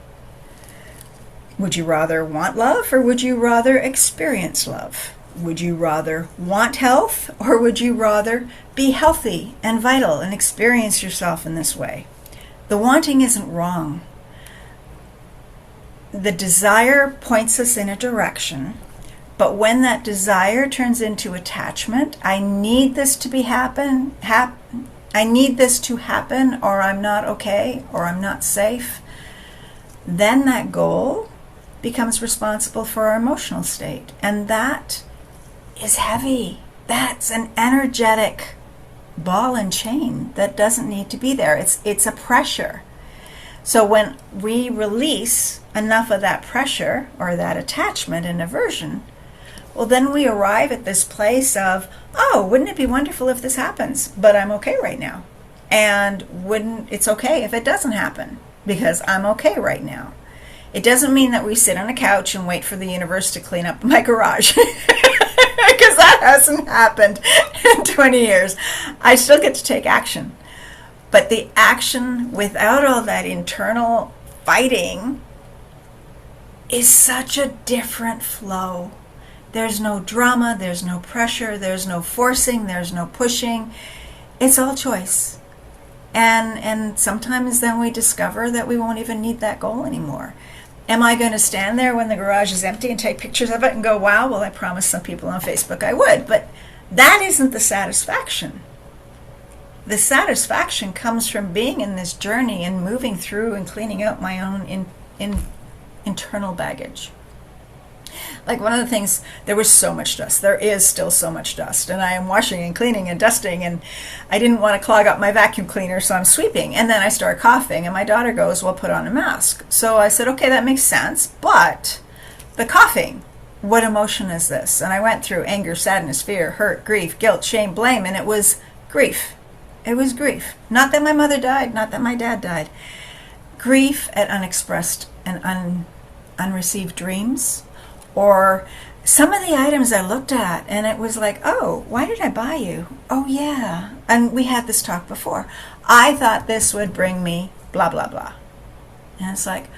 [SPEAKER 1] Would you rather want love or would you rather experience love? Would you rather want health or would you rather be healthy and vital and experience yourself in this way? The wanting isn't wrong. The desire points us in a direction, but when that desire turns into attachment, I need this to I need this to happen, or I'm not okay, or I'm not safe, then that goal becomes responsible for our emotional state. And that is heavy. That's an energetic ball and chain that doesn't need to be there. It's a pressure. So when we release enough of that pressure or that attachment and aversion, well, then we arrive at this place of, oh, wouldn't it be wonderful if this happens? But I'm okay right now. And it's okay if it doesn't happen because I'm okay right now. It doesn't mean that we sit on a couch and wait for the universe to clean up my garage because that hasn't happened in 20 years. I still get to take action. But the action without all that internal fighting is such a different flow. There's no drama, there's no pressure, there's no forcing, there's no pushing. It's all choice. And sometimes then we discover that we won't even need that goal anymore. Am I going to stand there when the garage is empty and take pictures of it and go, wow, well, I promised some people on Facebook I would. But that isn't the satisfaction. The satisfaction comes from being in this journey and moving through and cleaning out my own internal baggage. Like one of the things, there was so much dust. There is still so much dust. And I am washing and cleaning and dusting. And I didn't want to clog up my vacuum cleaner, so I'm sweeping. And then I start coughing. And my daughter goes, well, put on a mask. So I said, okay, that makes sense. But the coughing, what emotion is this? And I went through anger, sadness, fear, hurt, grief, guilt, shame, blame. And it was grief. It was grief. Not that my mother died. Not that my dad died. grief at unexpressed and unreceived dreams, or some of the items I looked at and it was like, oh, why did I buy you? Oh yeah, and we had this talk before. I thought this would bring me blah blah blah. And it's like,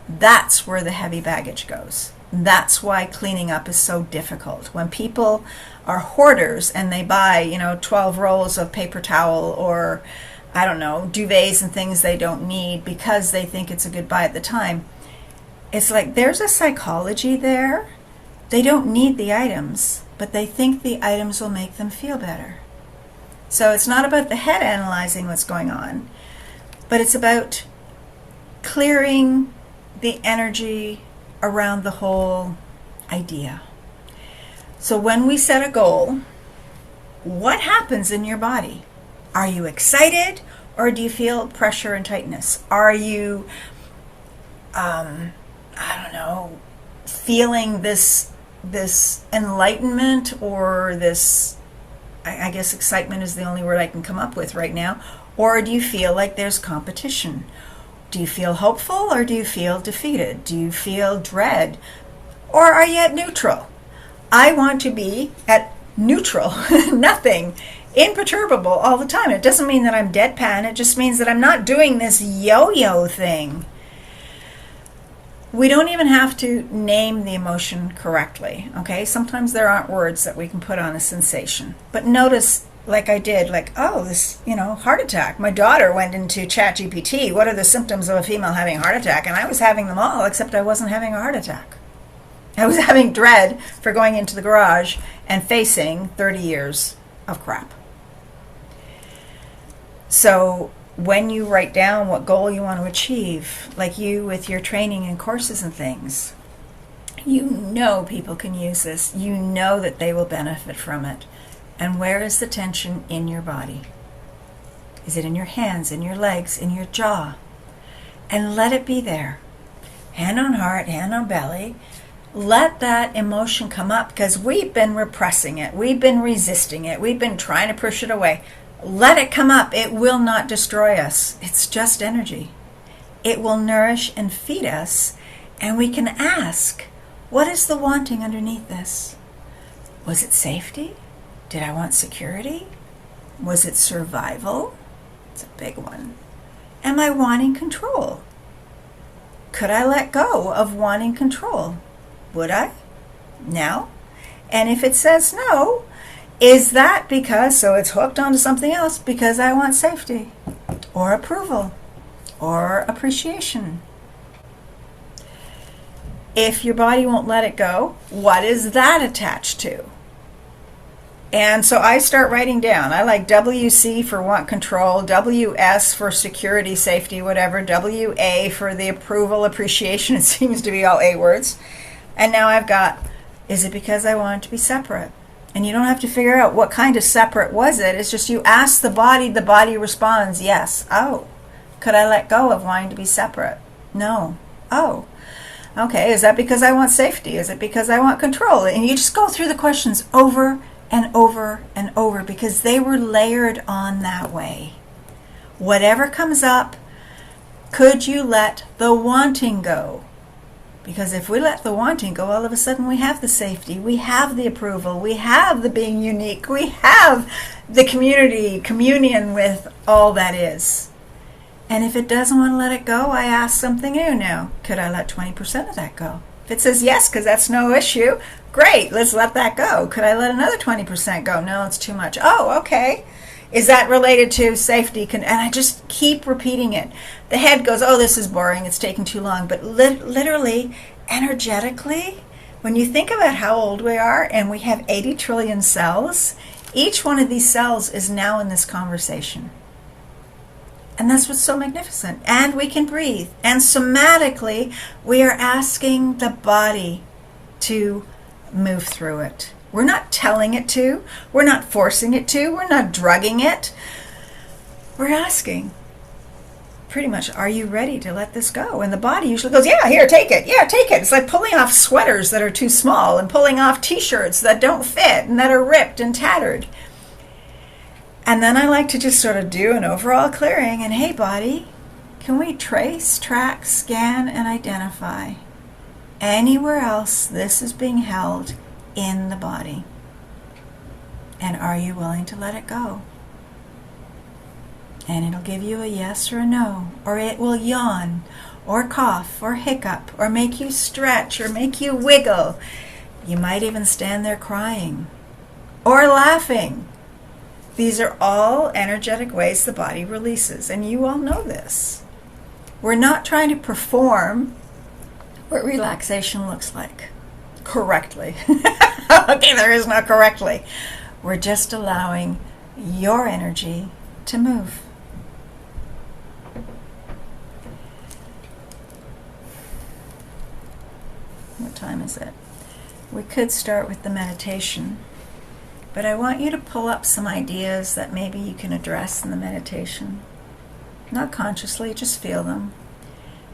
[SPEAKER 1] that's where the heavy baggage goes. That's why cleaning up is so difficult. When people are hoarders and they buy, 12 rolls of paper towel, or I don't know, duvets and things they don't need because they think it's a good buy at the time. It's like there's a psychology there. They don't need the items, but they think the items will make them feel better. So it's not about the head analyzing what's going on, but it's about clearing the energy around the whole idea. So when we set a goal, what happens in your body? Are you excited, or do you feel pressure and tightness? Are you, feeling this enlightenment, or this, I guess excitement is the only word I can come up with right now, or do you feel like there's competition? Do you feel hopeful, or do you feel defeated? Do you feel dread, or are you at neutral? I want to be at neutral, nothing, imperturbable all the time. It doesn't mean that I'm deadpan. It just means that I'm not doing this yo-yo thing. We don't even have to name the emotion correctly, okay? Sometimes there aren't words that we can put on a sensation. But notice, like I did, this, heart attack. My daughter went into ChatGPT. What are the symptoms of a female having a heart attack? And I was having them all, except I wasn't having a heart attack. I was having dread for going into the garage and facing 30 years of crap. So when you write down what goal you want to achieve, like you with your training and courses and things, people can use this. You know that they will benefit from it. And where is the tension in your body? Is it in your hands, in your legs, in your jaw? And let it be there. Hand on heart, hand on belly. Let that emotion come up, because we've been repressing it. We've been resisting it. We've been trying to push it away. Let it come up. It will not destroy us. It's just energy. It will nourish and feed us. And we can ask, what is the wanting underneath this? Was it safety? Did I want security? Was it survival? It's a big one. Am I wanting control? Could I let go of wanting control? Would I? No. And if it says no, is that because, so it's hooked onto something else, because I want safety or approval or appreciation? If your body won't let it go, what is that attached to? And so I start writing down. I like WC for want control, WS for security, safety, whatever, WA for the approval, appreciation. It seems to be all A words. And now I've got, is it because I want it to be separate? And you don't have to figure out what kind of separate was it. It's just you ask the body responds, yes. Oh, could I let go of wanting to be separate? No. Oh, okay. Is that because I want safety? Is it because I want control? And you just go through the questions over and over and over, because they were layered on that way. Whatever comes up, could you let the wanting go? Because if we let the wanting go, all of a sudden we have the safety, we have the approval, we have the being unique, we have the communion with all that is. And if it doesn't want to let it go, I ask something new now. Could I let 20% of that go? If it says yes, because that's no issue, great, let's let that go. Could I let another 20% go? No, it's too much. Oh, okay. Is that related to safety? And I just keep repeating it. The head goes, oh, this is boring, it's taking too long. But literally, energetically, when you think about how old we are and we have 80 trillion cells, each one of these cells is now in this conversation. And that's what's so magnificent. And we can breathe. And somatically, we are asking the body to move through it. We're not telling it to. We're not forcing it to. We're not drugging it. We're asking, pretty much, are you ready to let this go? And the body usually goes, yeah, here, take it. Yeah, take it. It's like pulling off sweaters that are too small and pulling off t-shirts that don't fit and that are ripped and tattered. And then I like to just sort of do an overall clearing. And hey, body, Can we trace, track, scan, and identify anywhere else this is being held in the body? And are you willing to let it go? And it'll give you a yes or a no, or it will yawn, or cough, or hiccup, or make you stretch, or make you wiggle. You might even stand there crying, or laughing. These are all energetic ways the body releases, and you all know this. We're not trying to perform what relaxation looks like correctly. Okay, there is no correctly. We're just allowing your energy to move. What time is it? We could start with the meditation, but I want you to pull up some ideas that maybe you can address in the meditation. Not consciously, just feel them.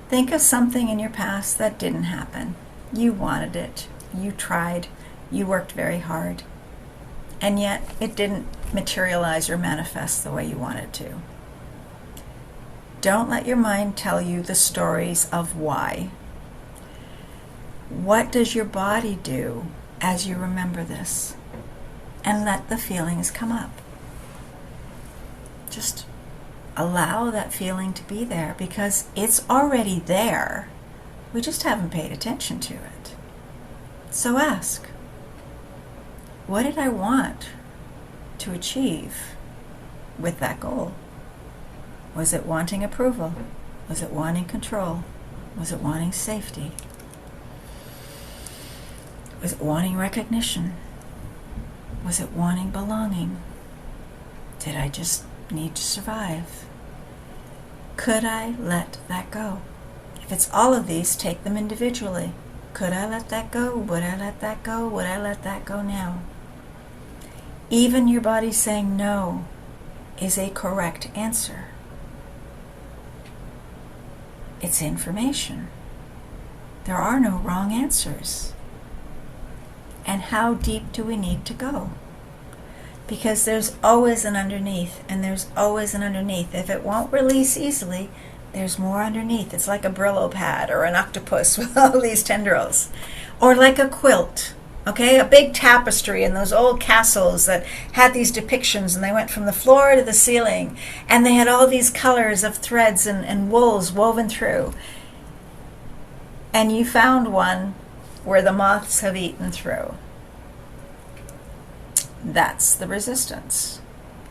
[SPEAKER 1] Think of something in your past that didn't happen. You wanted it, you tried, you worked very hard, and yet it didn't materialize or manifest the way you wanted to. Don't let your mind tell you the stories of why. What does your body do as you remember this? And let the feelings come up. Just allow that feeling to be there, because it's already there. We just haven't paid attention to it. So ask, what did I want to achieve with that goal? Was it wanting approval? Was it wanting control? Was it wanting safety? Was it wanting recognition? Was it wanting belonging? Did I just need to survive? Could I let that go? If it's all of these, take them individually. Could I let that go? Would I let that go? Would I let that go now? Even your body saying no is a correct answer. It's information. There are no wrong answers. And how deep do we need to go? Because there's always an underneath, and there's always an underneath. If it won't release easily, there's more underneath. It's like a Brillo pad or an octopus with all these tendrils. Or like a quilt, okay? A big tapestry in those old castles that had these depictions, and they went from the floor to the ceiling, and they had all these colors of threads and wools woven through. And you found one where the moths have eaten through. That's the resistance.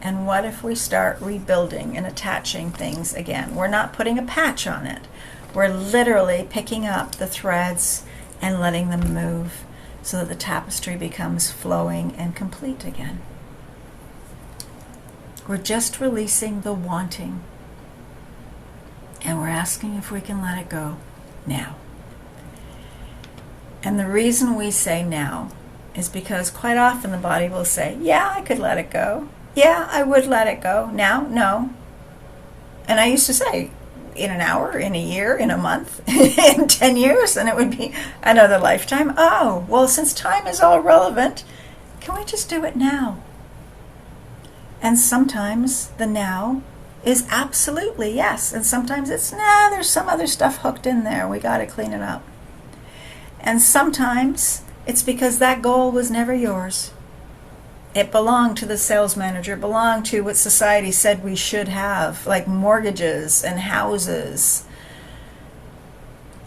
[SPEAKER 1] And what if we start rebuilding and attaching things again? We're not putting a patch on it. We're literally picking up the threads and letting them move so that the tapestry becomes flowing and complete again. We're just releasing the wanting. And we're asking if we can let it go now. And the reason we say now is because quite often the body will say, yeah, I could let it go. Yeah, I would let it go. Now, no. And I used to say, in an hour, in a year, in a month, in 10 years, and it would be another lifetime. Oh, well, since time is all relevant, can we just do it now? And sometimes the now is absolutely yes. And sometimes it's, nah, there's some other stuff hooked in there. We got to clean it up. And sometimes it's because that goal was never yours. It belonged to the sales manager, it belonged to what society said we should have, like mortgages and houses.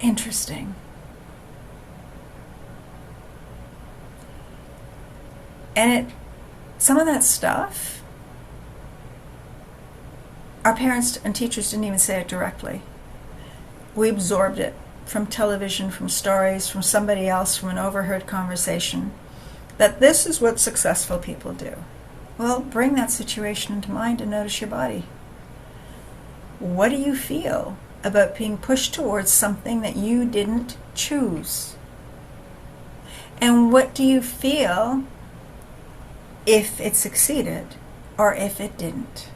[SPEAKER 1] Interesting. And some of that stuff, our parents and teachers didn't even say it directly. We absorbed it from television, from stories, from somebody else, from an overheard conversation, that this is what successful people do. Well, bring that situation into mind and notice your body. What do you feel about being pushed towards something that you didn't choose? And what do you feel if it succeeded or if it didn't?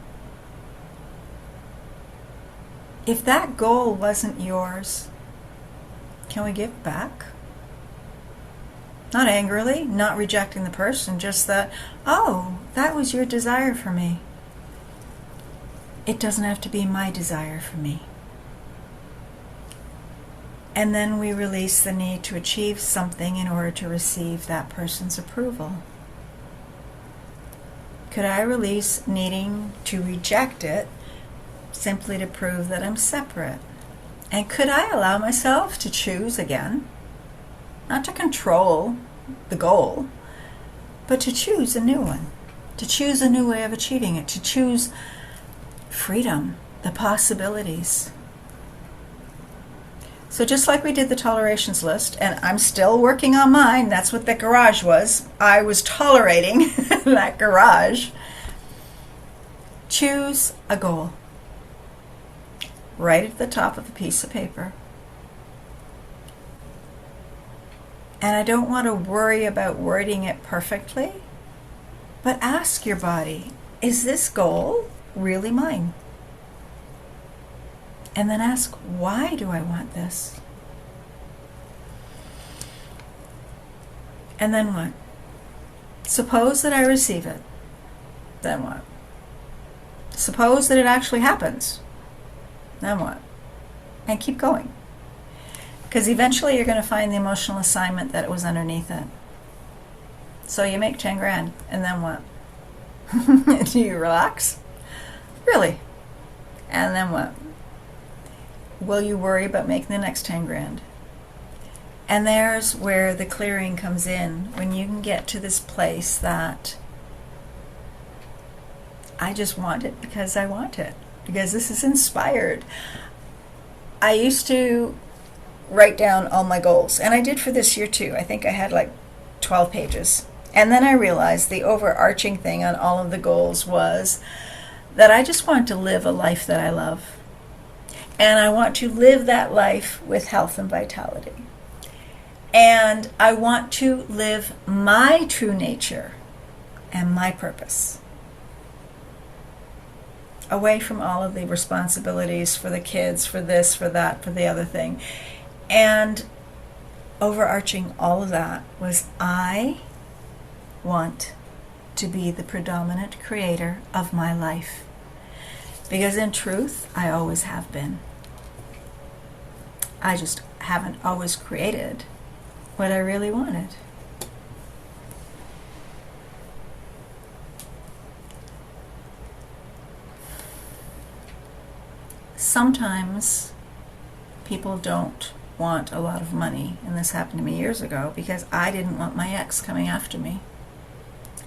[SPEAKER 1] If that goal wasn't yours, can we give back? Not angrily, not rejecting the person, just that, oh, that was your desire for me. It doesn't have to be my desire for me. And then we release the need to achieve something in order to receive that person's approval. Could I release needing to reject it simply to prove that I'm separate? And could I allow myself to choose again? Not to control the goal, but to choose a new one, to choose a new way of achieving it, to choose freedom, the possibilities. So just like we did the tolerations list, and I'm still working on mine, that's what the garage was. I was tolerating that garage. Choose a goal. Right at the top of a piece of paper. And I don't want to worry about wording it perfectly, but ask your body, is this goal really mine? And then ask, why do I want this? And then what? Suppose that I receive it. Then what? Suppose that it actually happens. Then what? And keep going. Because eventually you're going to find the emotional assignment that it was underneath it. So you make 10 grand, and then what? Do you relax? Really? And then what? Will you worry about making the next 10 grand? And there's where the clearing comes in, when you can get to this place that I just want it because I want it, because this is inspired. I used to write down all my goals, and I did for this year too. I think I had like 12 pages. And then I realized the overarching thing on all of the goals was that I just want to live a life that I love. And I want to live that life with health and vitality. And I want to live my true nature and my purpose, away from all of the responsibilities for the kids, for this, for that, for the other thing. And overarching all of that was, I want to be the predominant creator of my life. Because in truth, I always have been. I just haven't always created what I really wanted. Sometimes people don't want a lot of money, and this happened to me years ago because I didn't want my ex coming after me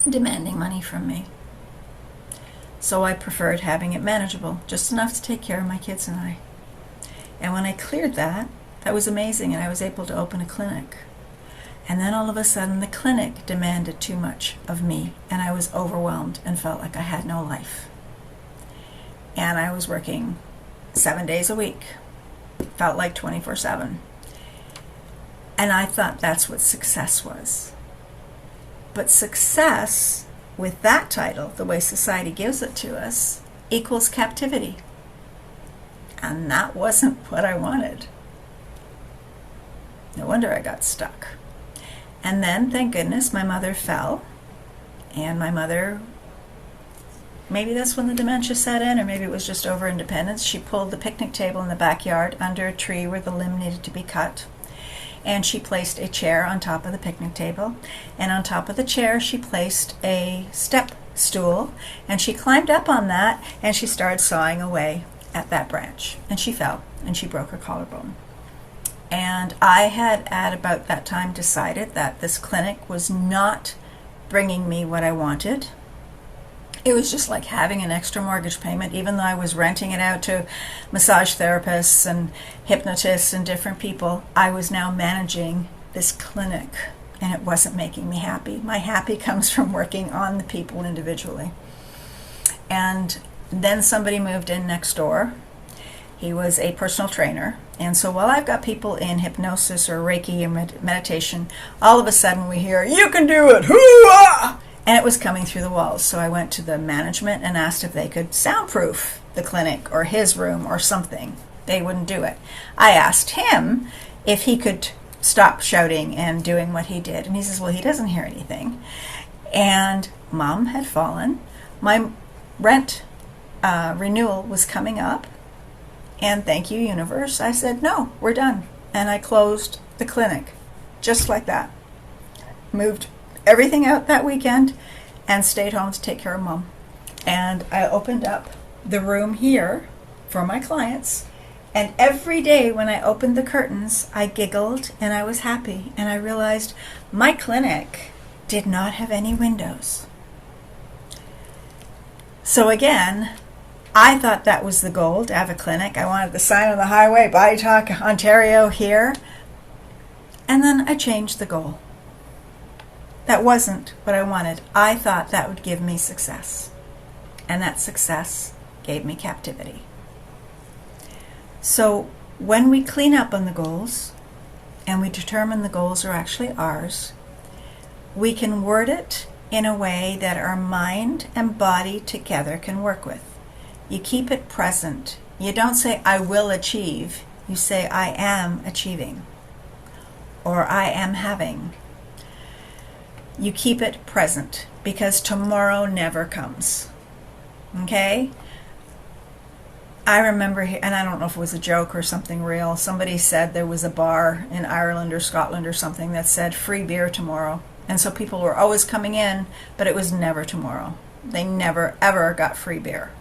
[SPEAKER 1] and demanding money from me. So I preferred having it manageable, just enough to take care of my kids and I. And when I cleared that, that was amazing, and I was able to open a clinic. And then all of a sudden the clinic demanded too much of me, and I was overwhelmed and felt like I had no life. And I was working 7 days a week, felt like 24/7. And I thought that's what success was. But success, with that title, the way society gives it to us, equals captivity. And that wasn't what I wanted. No wonder I got stuck. And then, thank goodness, my mother fell. And my mother, maybe that's when the dementia set in, or maybe it was just over independence. She pulled the picnic table in the backyard under a tree where the limb needed to be cut. And she placed a chair on top of the picnic table. And on top of the chair, she placed a step stool. And she climbed up on that, and she started sawing away at that branch. And she fell, and she broke her collarbone. And I had, at about that time, decided that this clinic was not bringing me what I wanted. It was just like having an extra mortgage payment, even though I was renting it out to massage therapists and hypnotists and different people. I was now managing this clinic, and it wasn't making me happy. My happy comes from working on the people individually. And then somebody moved in next door. He was a personal trainer. And so while I've got people in hypnosis or Reiki or meditation, all of a sudden we hear, "You can do it! Hoo-ah!" And it was coming through the walls. So I went to the management and asked if they could soundproof the clinic or his room or something. They wouldn't do it. I asked him if he could stop shouting and doing what he did. And he says, well, he doesn't hear anything. And Mom had fallen. My rent renewal was coming up. And thank you, universe. I said, no, we're done. and I closed the clinic just like that. Moved everything out that weekend and stayed home to take care of Mom. And I opened up the room here for my clients. And every day when I opened the curtains, I giggled and I was happy. And I realized my clinic did not have any windows. So again, I thought that was the goal, to have a clinic. I wanted the sign on the highway, Body Talk Ontario here. And then I changed the goal. That wasn't what I wanted. I thought that would give me success. And that success gave me captivity. So when we clean up on the goals and we determine the goals are actually ours, we can word it in a way that our mind and body together can work with. You keep it present. You don't say, I will achieve. You say, I am achieving. Or I am having. You keep it present because tomorrow never comes. Okay? I remember, and I don't know if it was a joke or something real, somebody said there was a bar in Ireland or Scotland or something that said free beer tomorrow. And so people were always coming in, but it was never tomorrow. They never, ever got free beer.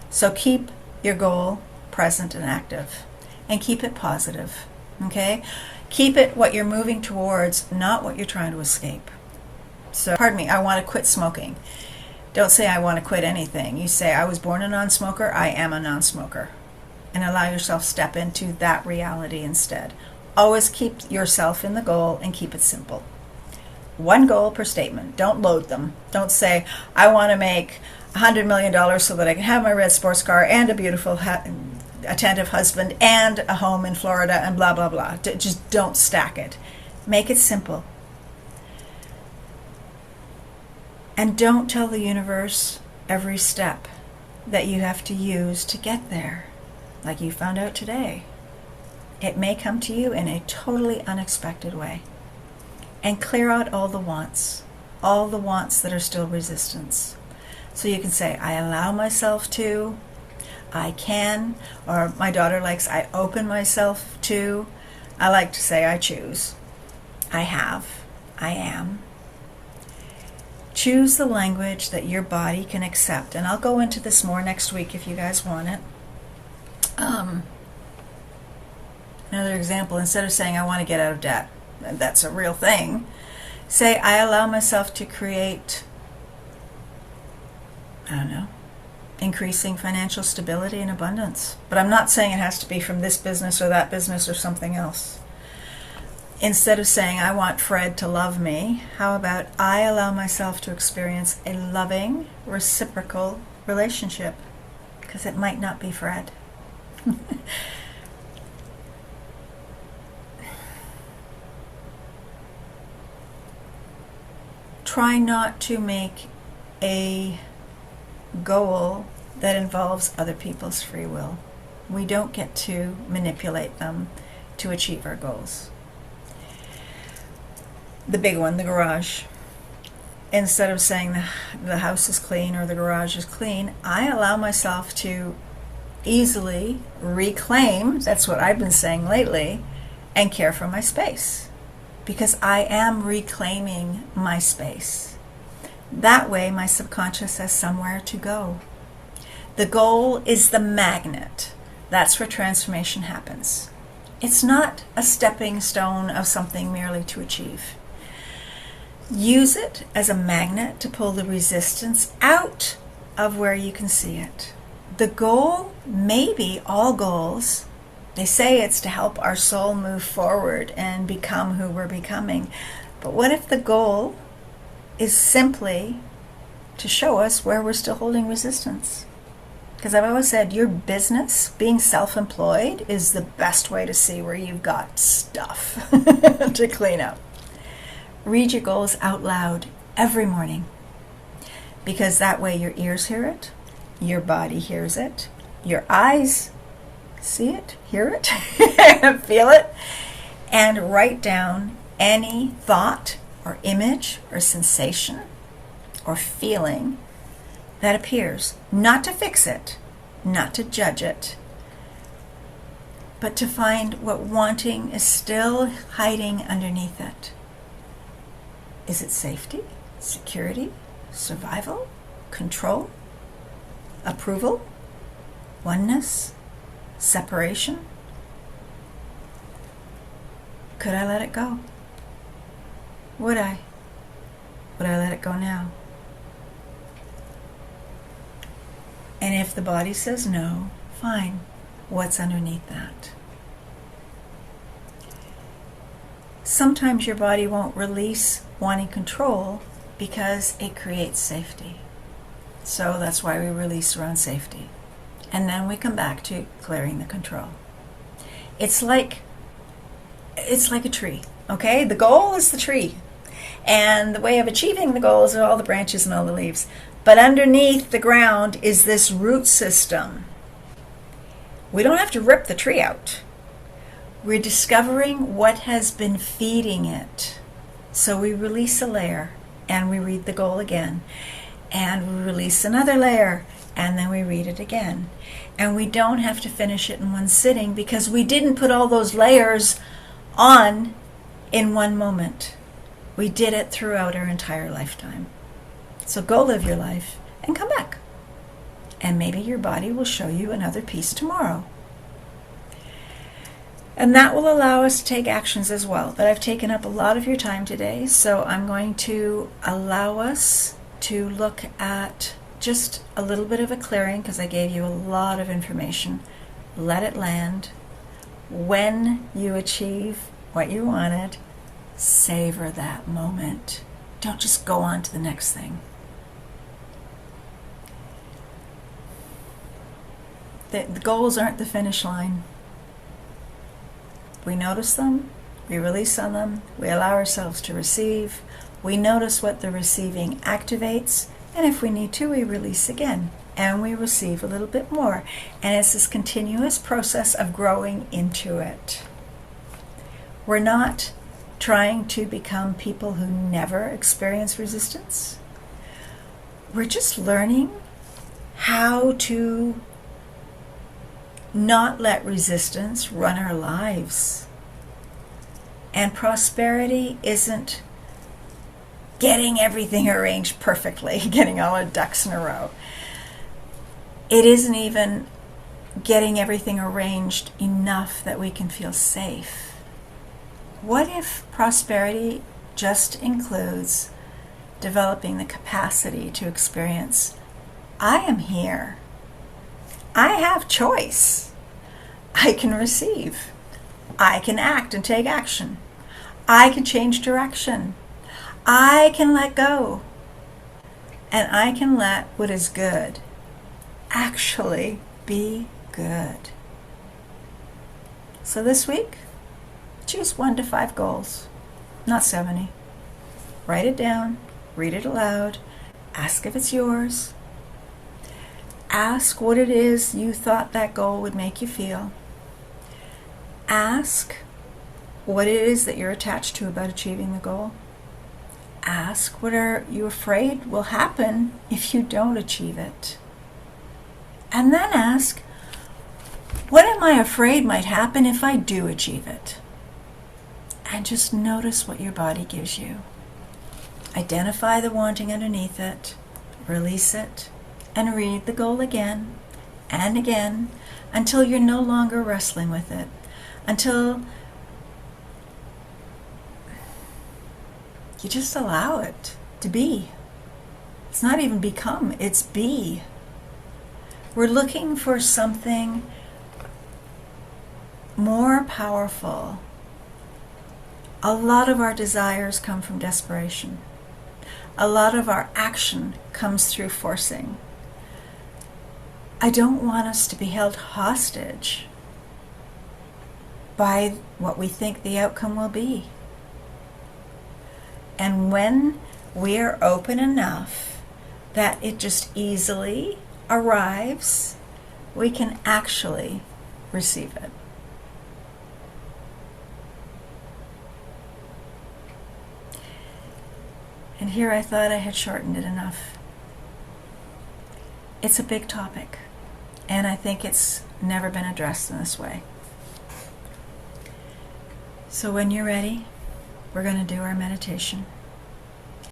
[SPEAKER 1] So keep your goal present and active, and keep it positive, okay? Keep it what you're moving towards, not what you're trying to escape. So, pardon me, I want to quit smoking. Don't say I want to quit anything. You say, I was born a non-smoker, I am a non-smoker. And allow yourself to step into that reality instead. Always keep yourself in the goal and keep it simple. One goal per statement. Don't load them. Don't say, I want to make $100 million so that I can have my red sports car and a beautiful, attentive husband and a home in Florida and blah, blah, blah. Just don't stack it. Make it simple. And don't tell the universe every step that you have to use to get there, like you found out today. It may come to you in a totally unexpected way. And clear out all the wants that are still resistance. So you can say, I allow myself to, I can, or my daughter likes, I open myself to. I like to say, I choose, I have, I am. Choose the language that your body can accept. And I'll go into this more next week if you guys want it. Another example, instead of saying I want to get out of debt, and that's a real thing, say I allow myself to create, I don't know, increasing financial stability and abundance. But I'm not saying it has to be from this business or that business or something else. Instead of saying, I want Fred to love me, how about I allow myself to experience a loving, reciprocal relationship? Because it might not be Fred. Try not to make a goal that involves other people's free will. We don't get to manipulate them to achieve our goals. The big one, the garage. Instead of saying the house is clean or the garage is clean, I allow myself to easily reclaim, that's what I've been saying lately, and care for my space. Because I am reclaiming my space. That way my subconscious has somewhere to go. The goal is the magnet. That's where transformation happens. It's not a stepping stone of something merely to achieve. Use it as a magnet to pull the resistance out of where you can see it. The goal may be all goals. They say it's to help our soul move forward and become who we're becoming. But what if the goal is simply to show us where we're still holding resistance? Because I've always said your business, being self-employed, is the best way to see where you've got stuff to clean up. Read your goals out loud every morning, because that way your ears hear it, your body hears it, your eyes see it, hear it, feel it, and write down any thought or image or sensation or feeling that appears. Not to fix it, not to judge it, but to find what wanting is still hiding underneath it. Is it safety, security, survival, control, approval, oneness, separation? Could I let it go? Would I? Would I let it go now? And if the body says no, fine. What's underneath that? Sometimes your body won't release wanting control because it creates safety. So that's why we release around safety. And then we come back to clearing the control. It's like a tree, okay? The goal is the tree. And the way of achieving the goal is all the branches and all the leaves. But underneath the ground is this root system. We don't have to rip the tree out. We're discovering what has been feeding it. So we release a layer and we read the goal again. And we release another layer and then we read it again. And we don't have to finish it in one sitting because we didn't put all those layers on in one moment. We did it throughout our entire lifetime. So go live your life and come back. And maybe your body will show you another piece tomorrow. And that will allow us to take actions as well. But I've taken up a lot of your time today, so I'm going to allow us to look at just a little bit of a clearing because I gave you a lot of information. Let it land. When you achieve what you wanted, savor that moment. Don't just go on to the next thing. The goals aren't the finish line. We notice them, we release on them, we allow ourselves to receive, we notice what the receiving activates, and if we need to, we release again, and we receive a little bit more. And it's this continuous process of growing into it. We're not trying to become people who never experience resistance. We're just learning how to not let resistance run our lives. And prosperity isn't getting everything arranged perfectly, getting all our ducks in a row. It isn't even getting everything arranged enough that we can feel safe. What if prosperity just includes developing the capacity to experience, I am here. I have choice. I can receive. I can act and take action. I can change direction. I can let go. And I can let what is good actually be good. So this week, choose 1 to 5 goals, not 70. Write it down, read it aloud, ask if it's yours. Ask what it is you thought that goal would make you feel. Ask what it is that you're attached to about achieving the goal. Ask what are you afraid will happen if you don't achieve it. And then ask, what am I afraid might happen if I do achieve it? And just notice what your body gives you. Identify the wanting underneath it, release it, and read the goal again and again until you're no longer wrestling with it, until you just allow it to be. It's not even become, it's be. We're looking for something more powerful. A lot of our desires come from desperation. A lot of our action comes through forcing. I don't want us to be held hostage by what we think the outcome will be. And when we're open enough that it just easily arrives, we can actually receive it. And here I thought I had shortened it enough. It's a big topic, and I think it's never been addressed in this way. So when you're ready, we're going to do our meditation.